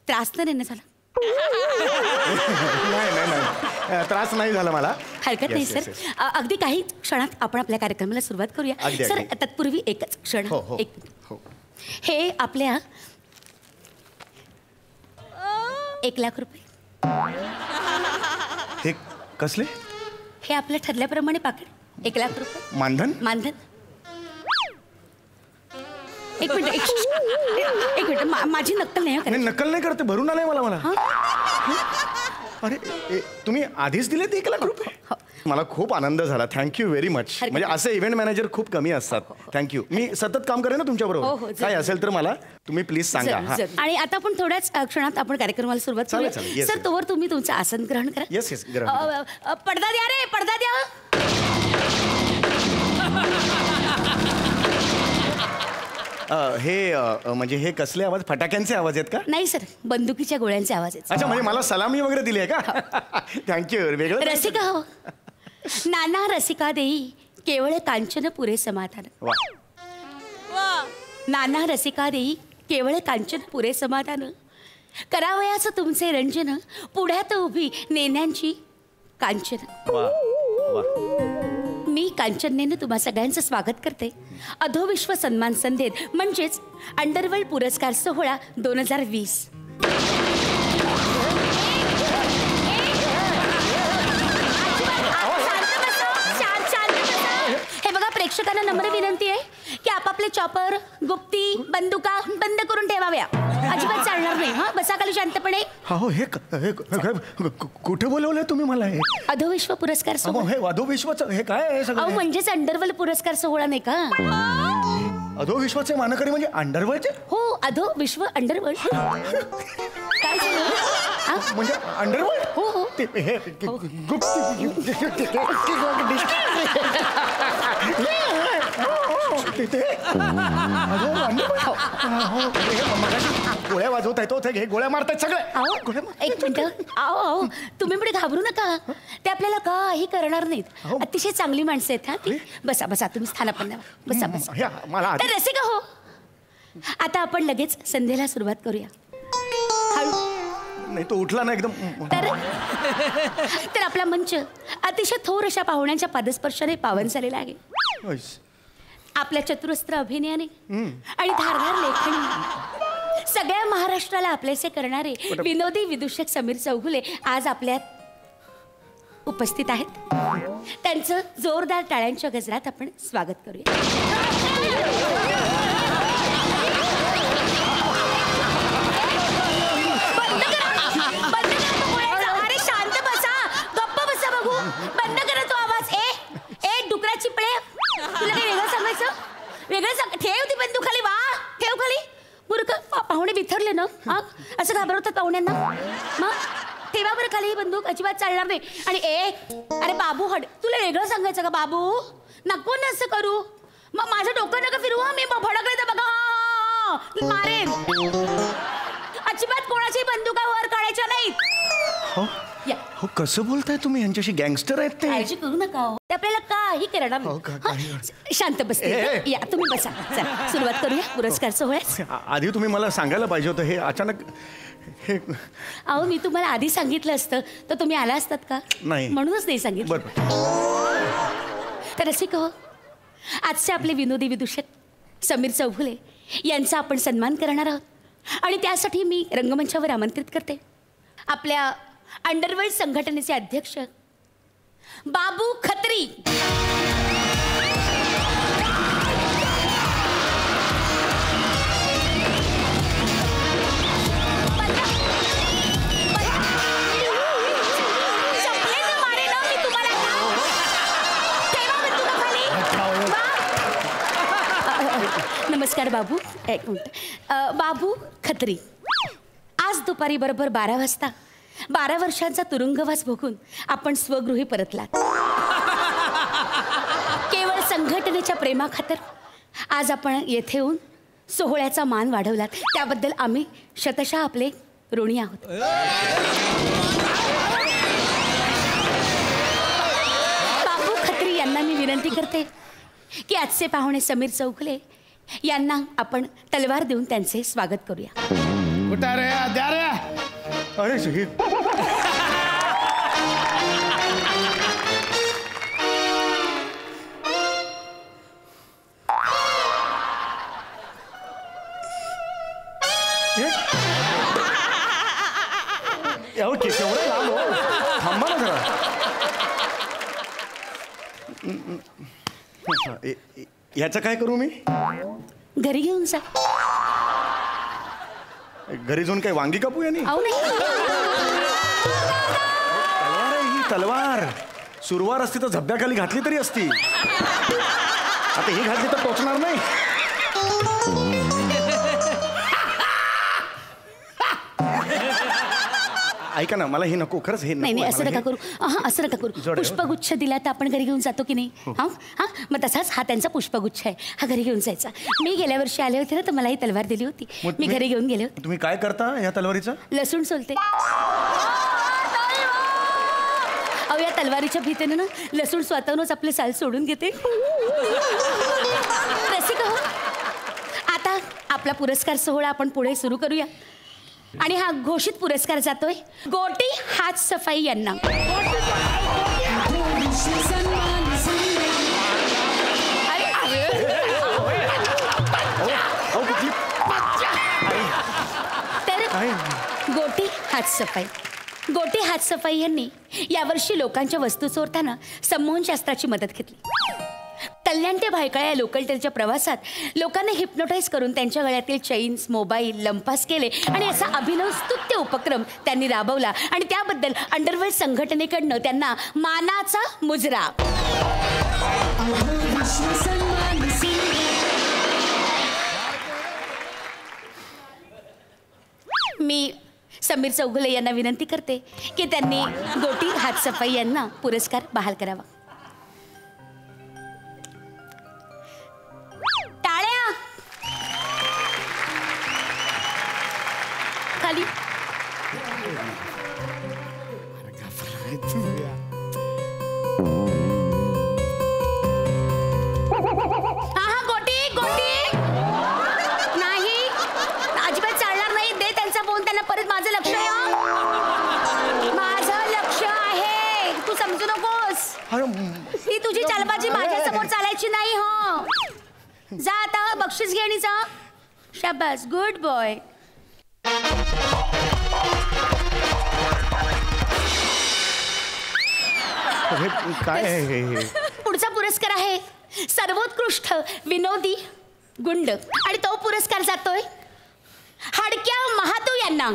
त्रास तर नाही झाला? नाही नाही नाही, त्रास नाही झाला मला. हरकत नाही Yes, सर. yes, yes. अगदी काही क्षणात आपण आपल्या कार्यक्रमाला सुरुवात करूया. अगदी, सर अगदी. तत्पूर्वी एकच क्षण. हो, हो, एक हो. हे आपल्या 1,00,000 हे कसले? हे आपल्या ठरल्याप्रमाणे पाकिट. 1,00,000 मानधन? मानधन. एक मिनिट एक मिनिट, माझी नक्कल नाही नाही, नक्कल नाही करते, भरून आलंय मला. अरे तुम्ही आधीच दिले ते 1,00,000 रुपये? मला खूप आनंद झाला. Thank you very much. म्हणजे असे इव्हेंट मॅनेजर खूप कमी असतात. थँक्यू. मी सतत काम करेन ना तुमच्या हो, बरोबर. जरूर. काय असेल तर मला तुम्ही प्लीज सांगा. हा. आणि आता आपण थोड्याच क्षणात आपण कार्यक्रमाला सुरुवात चालेल, करूया. चालेल. Yes, sir yes. तोवर तुम्ही तुमचं आसन ग्रहण करा. Yes yes. पडदा द्या रे, पडदा द्या. हे म्हणजे हे कसले आवाज? फटाक्यांचे आवाज आहेत का? नाही सर, बंदुकीच्या गोळ्यांचे आवाज आहेत. अच्छा, म्हणजे मला सलामी वगैरे दिली आहे का? थँक्यू. वेगळं रसिका हो, नाना रसिका देई केवळ कांचन पुरे समाधान. वा. नाना रसिका देई केवळ कांचन पुरे समाधान. करावयाचं तुमचे रंजन, पुढ्यात उभी नेण्यांची कांचन. वा वा. मी कांचनेनं तुम्हा सगळ्यांचं स्वागत करते अधोविश्व सन्मान संधेत, म्हणजेच अंडरवर्ल्ड पुरस्कार सोहळा 2020. हे बघा, प्रेक्षकांना नम्र विनंती आहे की आपापले चॉपर, गुप्ती, बंदुका बंद करून ठेवाव्या. अजिबात चालणार नाही. हा, बसा खाली शांतपणे. हो, हे कुठे बोलवलंय तुम्ही मला? हे अधोविश्व पुरस्कार सोहळा. हे अधोविश्वाचं हे काय आहे अहो, सगळं? म्हणजेच अंडरवर्ल्ड पुरस्कार सोहळा नाही का? अधोविश्वाचे मानकरी म्हणजे अंडरवर्ल्डचे? हो, अधो विश्व अंडरवर्ल्ड. काय झालं? हा? म्हणजे अंडरवर्ल्ड? हो हो. ते हे गोळ्या वाजवत आहेत, हे गोळ्या मारतायत सगळे. अहो, एक मिनिट. अहो तुम्ही पुढे घाबरू नका. ते आपल्याला काही करणार नाहीत. अतिशय चांगली माणसं आहेत. हा ती. बसा बसा, तुम्ही स्थानापन्न व्हा. बसा बसा. मला तर रसिका हो, आता आपण लगेच संध्येला सुरुवात करूया. हळू. नाही, तो उठला ना एकदम. तर आपला मंच अतिशय थोर अशा पाहुण्यांच्या पादस्पर्शाने पावन झालेला आहे. आपल्या चतुरस्त्र अभिनयाने आणि धारदार लेखणी सगळ्या महाराष्ट्राला आपलेसे करणारे विनोदी विदूषक समीर चौगुले आज आपल्यात उपस्थित आहेत. त्यांचं जोरदार टाळ्यांच्या गजरात आपण स्वागत करूया. अरे शांत वेगळं सांग. ठेव ती बंदूक खाली. वा ठेव खाली. मूर्ख पाहुणे बिथरले ना. हा असं घाबरवतात पाहुण्यांना. मग ठेवा बरं खाली बंदूक. अजिबात चालणार नाही. आणि अरे बाबू तुला वेगळं सांगायचं का बाबू? नको ना असं करू. मग माझं डोकं नका फिरवू. मी भडकले तर बघा मारेन. अजिबात कोणाची बंदुका वर काढायच्या नाहीत. हो कसं बोलताय तुम्ही? यांच्याशी गँगस्टर आहेत ते. काळजी करू नका हो. ते आपल्याला काही करणार नाही. शांत बसते. या तुम्ही बसा. चला सुरुवात करूया पुरस्कार सोहळ्यास. आधी तुम्ही मला सांगायला पाहिजे होतं. हे अचानक हे अहो मी तुम्हाला आधी सांगितलं असतं तर तुम्ही आला असतात का? नाही. म्हणूनच नाही सांगितलं. तर असे कहो, आजचे आपले विनोदी विदूषक समीर चौगुले यांचा आपण सन्मान करणार आहोत. आणि त्यासाठी मी रंगमंचावर आमंत्रित करते आपल्या अंडरवर्ल्ड संघटनेचे अध्यक्ष बाबू खत्री. नमस्कार बाबू. एक मिनिट. बाबू खत्री आज दुपारी बरोबर 12 वाजता 12 वर्षांचा तुरुंगवास भोगून आपण स्वगृही परतलात. केवळ संघटनेच्या प्रेमाखातर आज आपण येथे येऊन सोहळ्याचा मान वाढवलात. त्याबद्दल आम्ही शतशः आपले ऋणी आहोत. बाबू खत्री यांना मी विनंती करते की आजचे पाहुणे समीर चौगुले यांना आपण तलवार देऊन त्यांचे स्वागत करूया. अरे शहीद केवढं लांब हो. थांबा ना जरा. ह्याचं काय करू मी? घरी घेऊन जा. घरी जाऊन काय वांगी कापू यांनी? तलवार आहे ही. तलवार सुरवार असती तर झब्याखाली घातली तरी असती. आता ही घातली तर टोचणार नाही. ऐका ना मला हे नको. खरंच हे नाही. असं नका करू. असं नका करू. पुष्पगुच्छ दिला तर आपण घरी घेऊन जातो की नाही? हा हा मग तसाच हा त्यांचा पुष्पगुच्छ आहे. हा घरी घेऊन जायचा. मी गेल्या वर्षी आले होते ना तर मला ही तलवार दिली होती. मी घरी घेऊन गेले होते. तुम्ही काय करता या तलवारीचं? लसूण सोलते. अहो या तलवारीच्या भीतीने ना लसूण स्वतःहूनच आपले साल सोडून घेते. रसिक हो, आता आपला पुरस्कार सोहळा आपण पुढे सुरू करूया. आणि हा घोषित पुरस्कार जातोय गोटी हात सफाई यांना. तर गोटी हात सफाई. गोटी हात सफाई यांनी यावर्षी लोकांच्या वस्तू चोरताना संमोहनशास्त्राची मदत घेतली. कल्याण ते भायखळा या लोकल ट्रेनच्या प्रवासात लोकांना हिप्नोटाईज करून त्यांच्या गळ्यातील चेन्स मोबाईल लंपास केले आणि असा अभिनव स्तुत्य उपक्रम त्यांनी राबवला. आणि त्याबद्दल अंडरवर्ल्ड संघटनेकडनं त्यांना मानाचा मुजरा. मी समीर चौगुले यांना विनंती करते की त्यांनी गोटी हात सफाई यांना पुरस्कार बहाल करावा. टाळ्या खाली. हा गोटी गोटी नाही अजिबात चालणार नाही. दे त्यांचा फोन त्यांना परत. माझं लक्ष आहे. माझं लक्ष आहे. तू समजू नकोस. ती तुझी चालबाजी माझ्या समोर चालायची नाही. हो जा आता बक्षीस घे आणि जा. शाबास गुड बॉय. काय आहे हे? पुढचा पुरस्कार आहे सर्वोत्कृष्ट विनोदी गुंड आणि तो पुरस्कार जातोय हडक्या महातू यांना.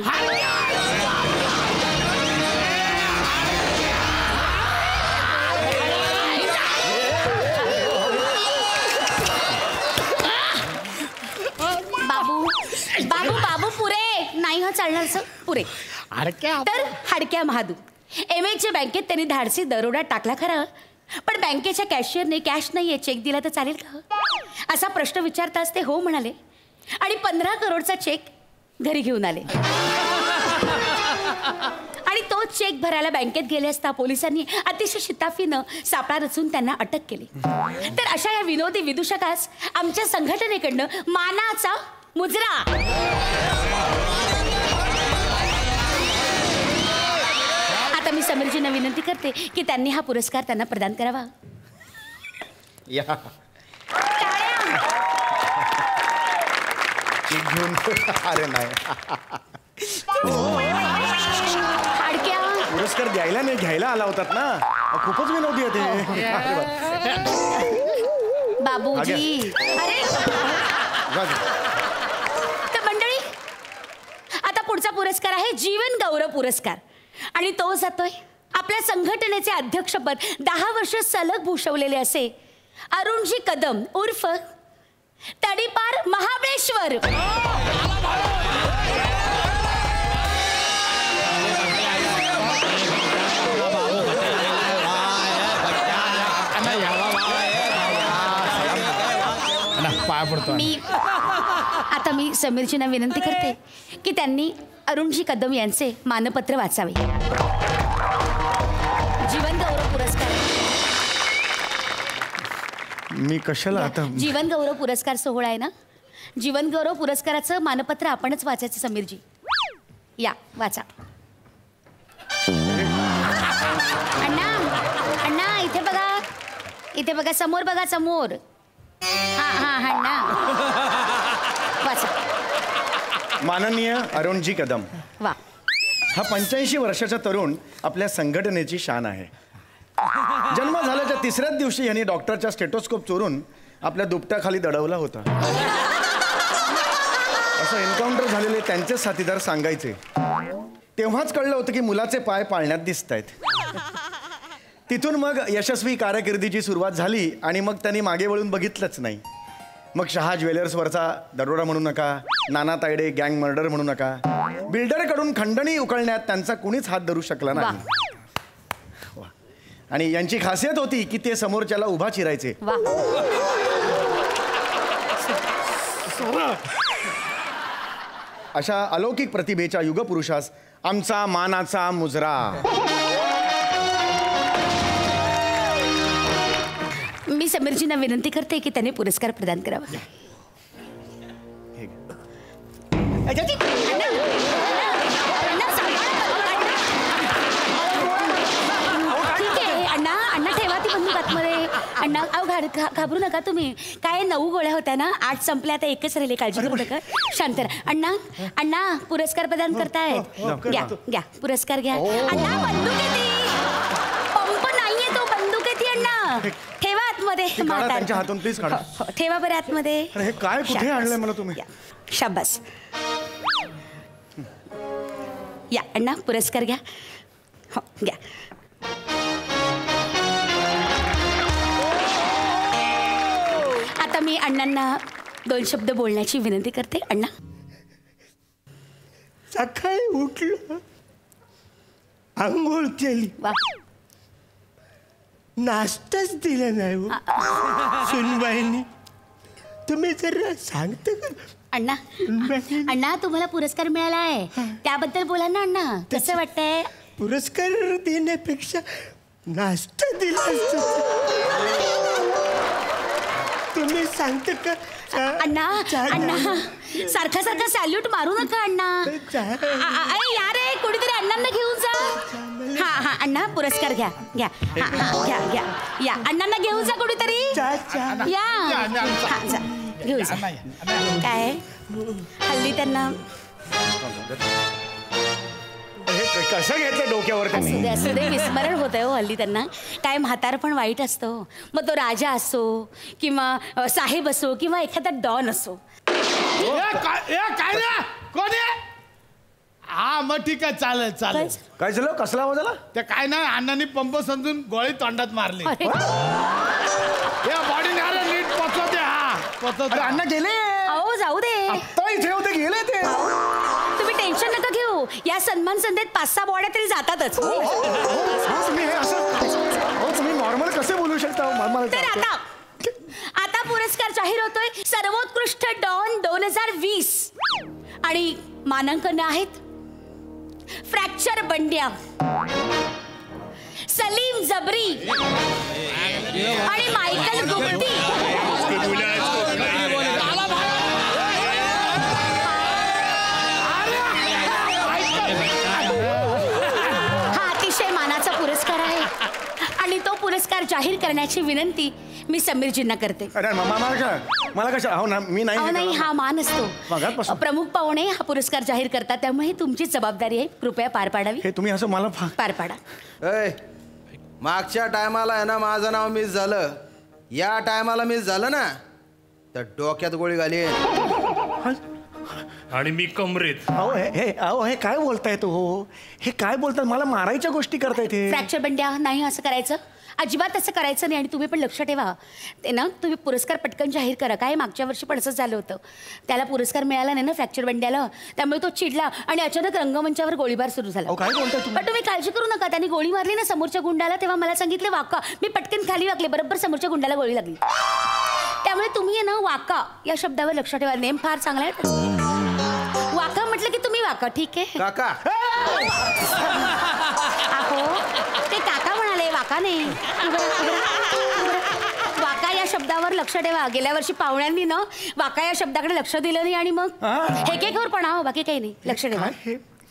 हा चालणार सर पुरे अडक्या तर हाडक्या महादू MAच्या बँकेत त्यांनी धाडसी दरोडा टाकला खरा, पण बँकेच्या कॅशियरने कॅश नाहीये चेक दिला तर चालेल का असा प्रश्न विचारताच ते हो म्हणाले आणि 15 करोडचा चेक घरी घेऊन आले. आणि तो चेक भरायला बँकेत गेले असता पोलिसांनी अतिशय शिताफीनं सापळा रचून त्यांना अटक केली. तर अशा या विनोदी विदूषकास आमच्या संघटनेकडनं मानाचा मुजरा. आता मी समीरजींना विनंती करते की त्यांनी हा पुरस्कार त्यांना प्रदान करावा. या अरे नाही हाडक्या पुरस्कार द्यायला नाही घ्यायला आला होतात ना. खूपच विनोदी आहे ते. बाबूजी. अरे तर मंडळी आता पुढचा पुरस्कार आहे जीवन गौरव पुरस्कार आणि तो जातोय आपल्या संघटनेचे अध्यक्षपद 10 वर्ष सलग भूषवलेले असे अरुणजी कदम उर्फ तडीपार महाबळेश्वर. आता मी समीरजींना विनंती करते की त्यांनी अरुणजी कदम यांचे मानपत्र वाचावे. जीवन गौरव पुरस्कार. मी कशाला आता जीवन गौरव पुरस्कार सोहळा आहे ना, जीवन गौरव पुरस्काराचं मानपत्र आपणच वाचायचं. समीरजी या वाचा. अण्णा अण्णा इथे बघा, इथे बघा, समोर बघा, समोर. हा हा हा अण्णा वाचा. माननीय अरुणजी कदम. वा. हा 85 वर्षाचा तरुण आपल्या संघटनेची शान आहे. जन्म झाल्याच्या 3ऱ्याच दिवशी यांनी डॉक्टरचा स्टेटोस्कोप चोरून आपल्या दुपट्याखाली दडवला होता असं एन्काउंटर झालेले त्यांचे साथीदार सांगायचे. तेव्हाच कळलं होतं की मुलाचे पाय पाळण्यात दिसत आहेत. तिथून मग यशस्वी कारकिर्दीची सुरुवात झाली आणि मग त्यांनी मागे वळून बघितलंच नाही. मग शहा ज्वेलर्सवरचा दरोडा म्हणू नका, नाना तायडे गँग मर्डर म्हणू नका, बिल्डरकडून खंडणी उकळण्यात त्यांचा कुणीच हात धरू शकला नाही. आणि यांची खासियत होती की ते समोरच्याला उभा चिरायचे. अशा अलौकिक प्रतिभेच्या युगपुरुषास आमचा मानाचा मुजरा. मी समीरजींना विनंती करते की त्यांनी पुरस्कार प्रदान करावा. ठीक आहे अण्णा, अण्णा ठेवा ती बंदूक आतमध्ये. अण्णा अहो घाबरू नका तुम्ही. काय 9 गोळ्या होत्या ना, 8 संपल्या, आता 1च राहिले. काळजी करू नका, शांत राहा. अण्णा अण्णा पुरस्कार प्रदान करतायत. घ्या घ्या पुरस्कार घ्या. अण्णा बंदूक येते, पंप नाहीये तो, बंदूक येते. अण्णा ठेवा आतमध्ये. त्यांच्या हातून प्लीज काढा. ठेवा बरं आतमध्ये. हे काय कुठे आणलंय मला तुम्ही? शाबास. या अण्णा पुरस्कार घ्या. हो घ्या. आता मी अण्णांना 2 शब्द बोलण्याची विनंती करते. अण्णा सकाळी उठलो, आंघोळ केली, वा, नाश्ताच दिला नाही सुनबाईंनी. तुम्ही जरा सांगता का? अण्णा अण्णा तुम्हाला पुरस्कार मिळाला आहे, त्याबद्दल बोला ना अण्णा. कसं वाटतंय? पुरस्कार देण्यापेक्षा नाश्ता दिला असता. तुम्ही सांगता का? अण्णा अण्णा सारखा सारखा सॅल्यूट मारू नका अण्णा. अरे यार कोणीतरी अण्णांना घेऊन जा. हा हा अण्णा पुरस्कार घ्या घ्या. घ्या घ्या या अण्णांना घेऊन जा कोणीतरी. या हा जा घेऊन जा. काय हल्ली त्यांना कसं घेतलं डोक्यावर? असू दे विस्मरण होतंय हो हल्ली त्यांना. काय म्हातार पण वाईट असतो. मग तो राजा असो किंवा साहेब असो किंवा एखादा डॉन असो. काय हा मग ठीक आहे, चालेल चालेल. काय झालं? कसला आवाज आला? ते काय नाही, अण्णांनी पंप समजून गोळी तोंडात मारली. बॉडी नीट पचवते. हा पचवते. अण्णा गेले. अहो जाऊ दे. आता इथे होते, गेले ते. तुम्ही टेन्शन नका घेऊ. या सन्मान संध्येत 5-6 बॉड्या तरी जातातच. तुम्ही हे असं तुम्ही नॉर्मल कसे बोलू शकता? तर आता पुरस्कार जाहीर होतोय. सर्वोत्कृष्ट डॉन 2020 आणि मानांकन आहेत फ्रॅक्चर बंड्या, सलीम जबरी आणि मायकल गुप्ती. हा अतिशय मानाचा पुरस्कार आहे आणि तो पुरस्कार जाहीर करण्याची विनंती मी समीरजींना करते. अरे मला कशा हो ना मी नाही हा मान असतो. प्रमुख पाहुणे हा पुरस्कार जाहीर करतात त्यामुळे तुमची जबाबदारी आहे. कृपया पार पाडावी. हे तुम्ही असं मला पार पाडा. मागच्या टायमाला आहे ना माझं नाव मिस झालं. या टायमाला मिस झालं ना तर डोक्यात गोळी घाली आणि मी कमरेत. अहो हे काय बोलताय तो? हे काय बोलतात? मला मारायच्या गोष्टी करतायत हे. फ्रॅक्चर बंड्या नाही असं करायचं. अजिबात असं करायचं नाही. आणि तुम्ही पण लक्ष ठेवा ते ना तुम्ही पुरस्कार पटकन जाहीर करा. काय मागच्या वर्षी पण असंच झालं होतं. त्याला पुरस्कार मिळाला नाही ना फ्रॅक्चर बंड्याला, त्यामुळे तो चिडला आणि अचानक रंगमंचावर गोळीबार सुरू झाला. काय बोलताय तुम्ही? पण तुम्ही काळजी करू नका. त्यांनी गोळी मारली ना समोरच्या गुंडाला तेव्हा मला सांगितले वाका. मी पटकन खाली वाकले बरोबर समोरच्या गुंडाला गोळी लागली. त्यामुळे तुम्ही ना वाका या शब्दावर लक्ष ठेवा. नेम फार चांगला आहे. वाका म्हटलं की तुम्ही वाका. ठीक आहे काका. अहो ते काका म्हणाले वाका नाही. वाका या शब्दावर लक्ष ठेवा. गेल्या वर्षी पाहुण्यांनी ना वाका या शब्दाकडे लक्ष दिलं नाही आणि मग हेकेवर पण बाकी काही नाही. लक्ष ठेवा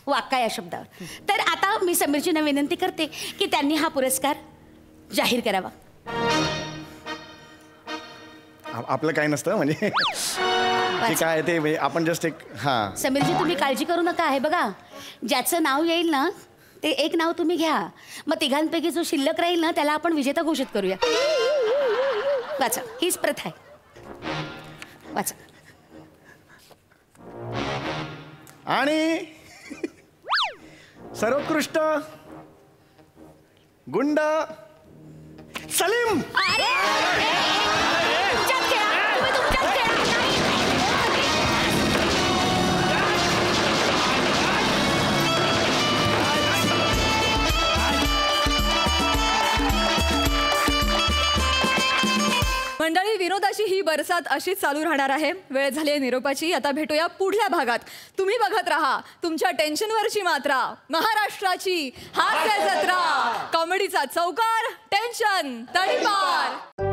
वाका या शब्दावर. तर आता मी समीरजींना विनंती करते की त्यांनी हा पुरस्कार जाहीर करावा. आपलं काय नसतं म्हणजे काय ते आपण जस्ट एक समीरजी तुम्ही काळजी करू नका. आहे बघा ज्याचं नाव येईल ना ते एक नाव तुम्ही घ्या. मग तिघांपैकी जो शिल्लक राहील ना त्याला आपण विजेता घोषित करूया. वाचा हीच प्रथा आहे. वाचा. आणि सर्वोत्कृष्ट गुंड सलीम. मंडळी विनोदाची ही बरसात अशीच चालू राहणार आहे. वेळ झाली आहे निरोपाची. आता भेटूया पुढल्या भागात. तुम्ही बघत राहा तुमच्या टेन्शनवरची मात्रा, महाराष्ट्राची हास्य जत्रा. कॉमेडीचा चौकार, टेन्शन तडीपार.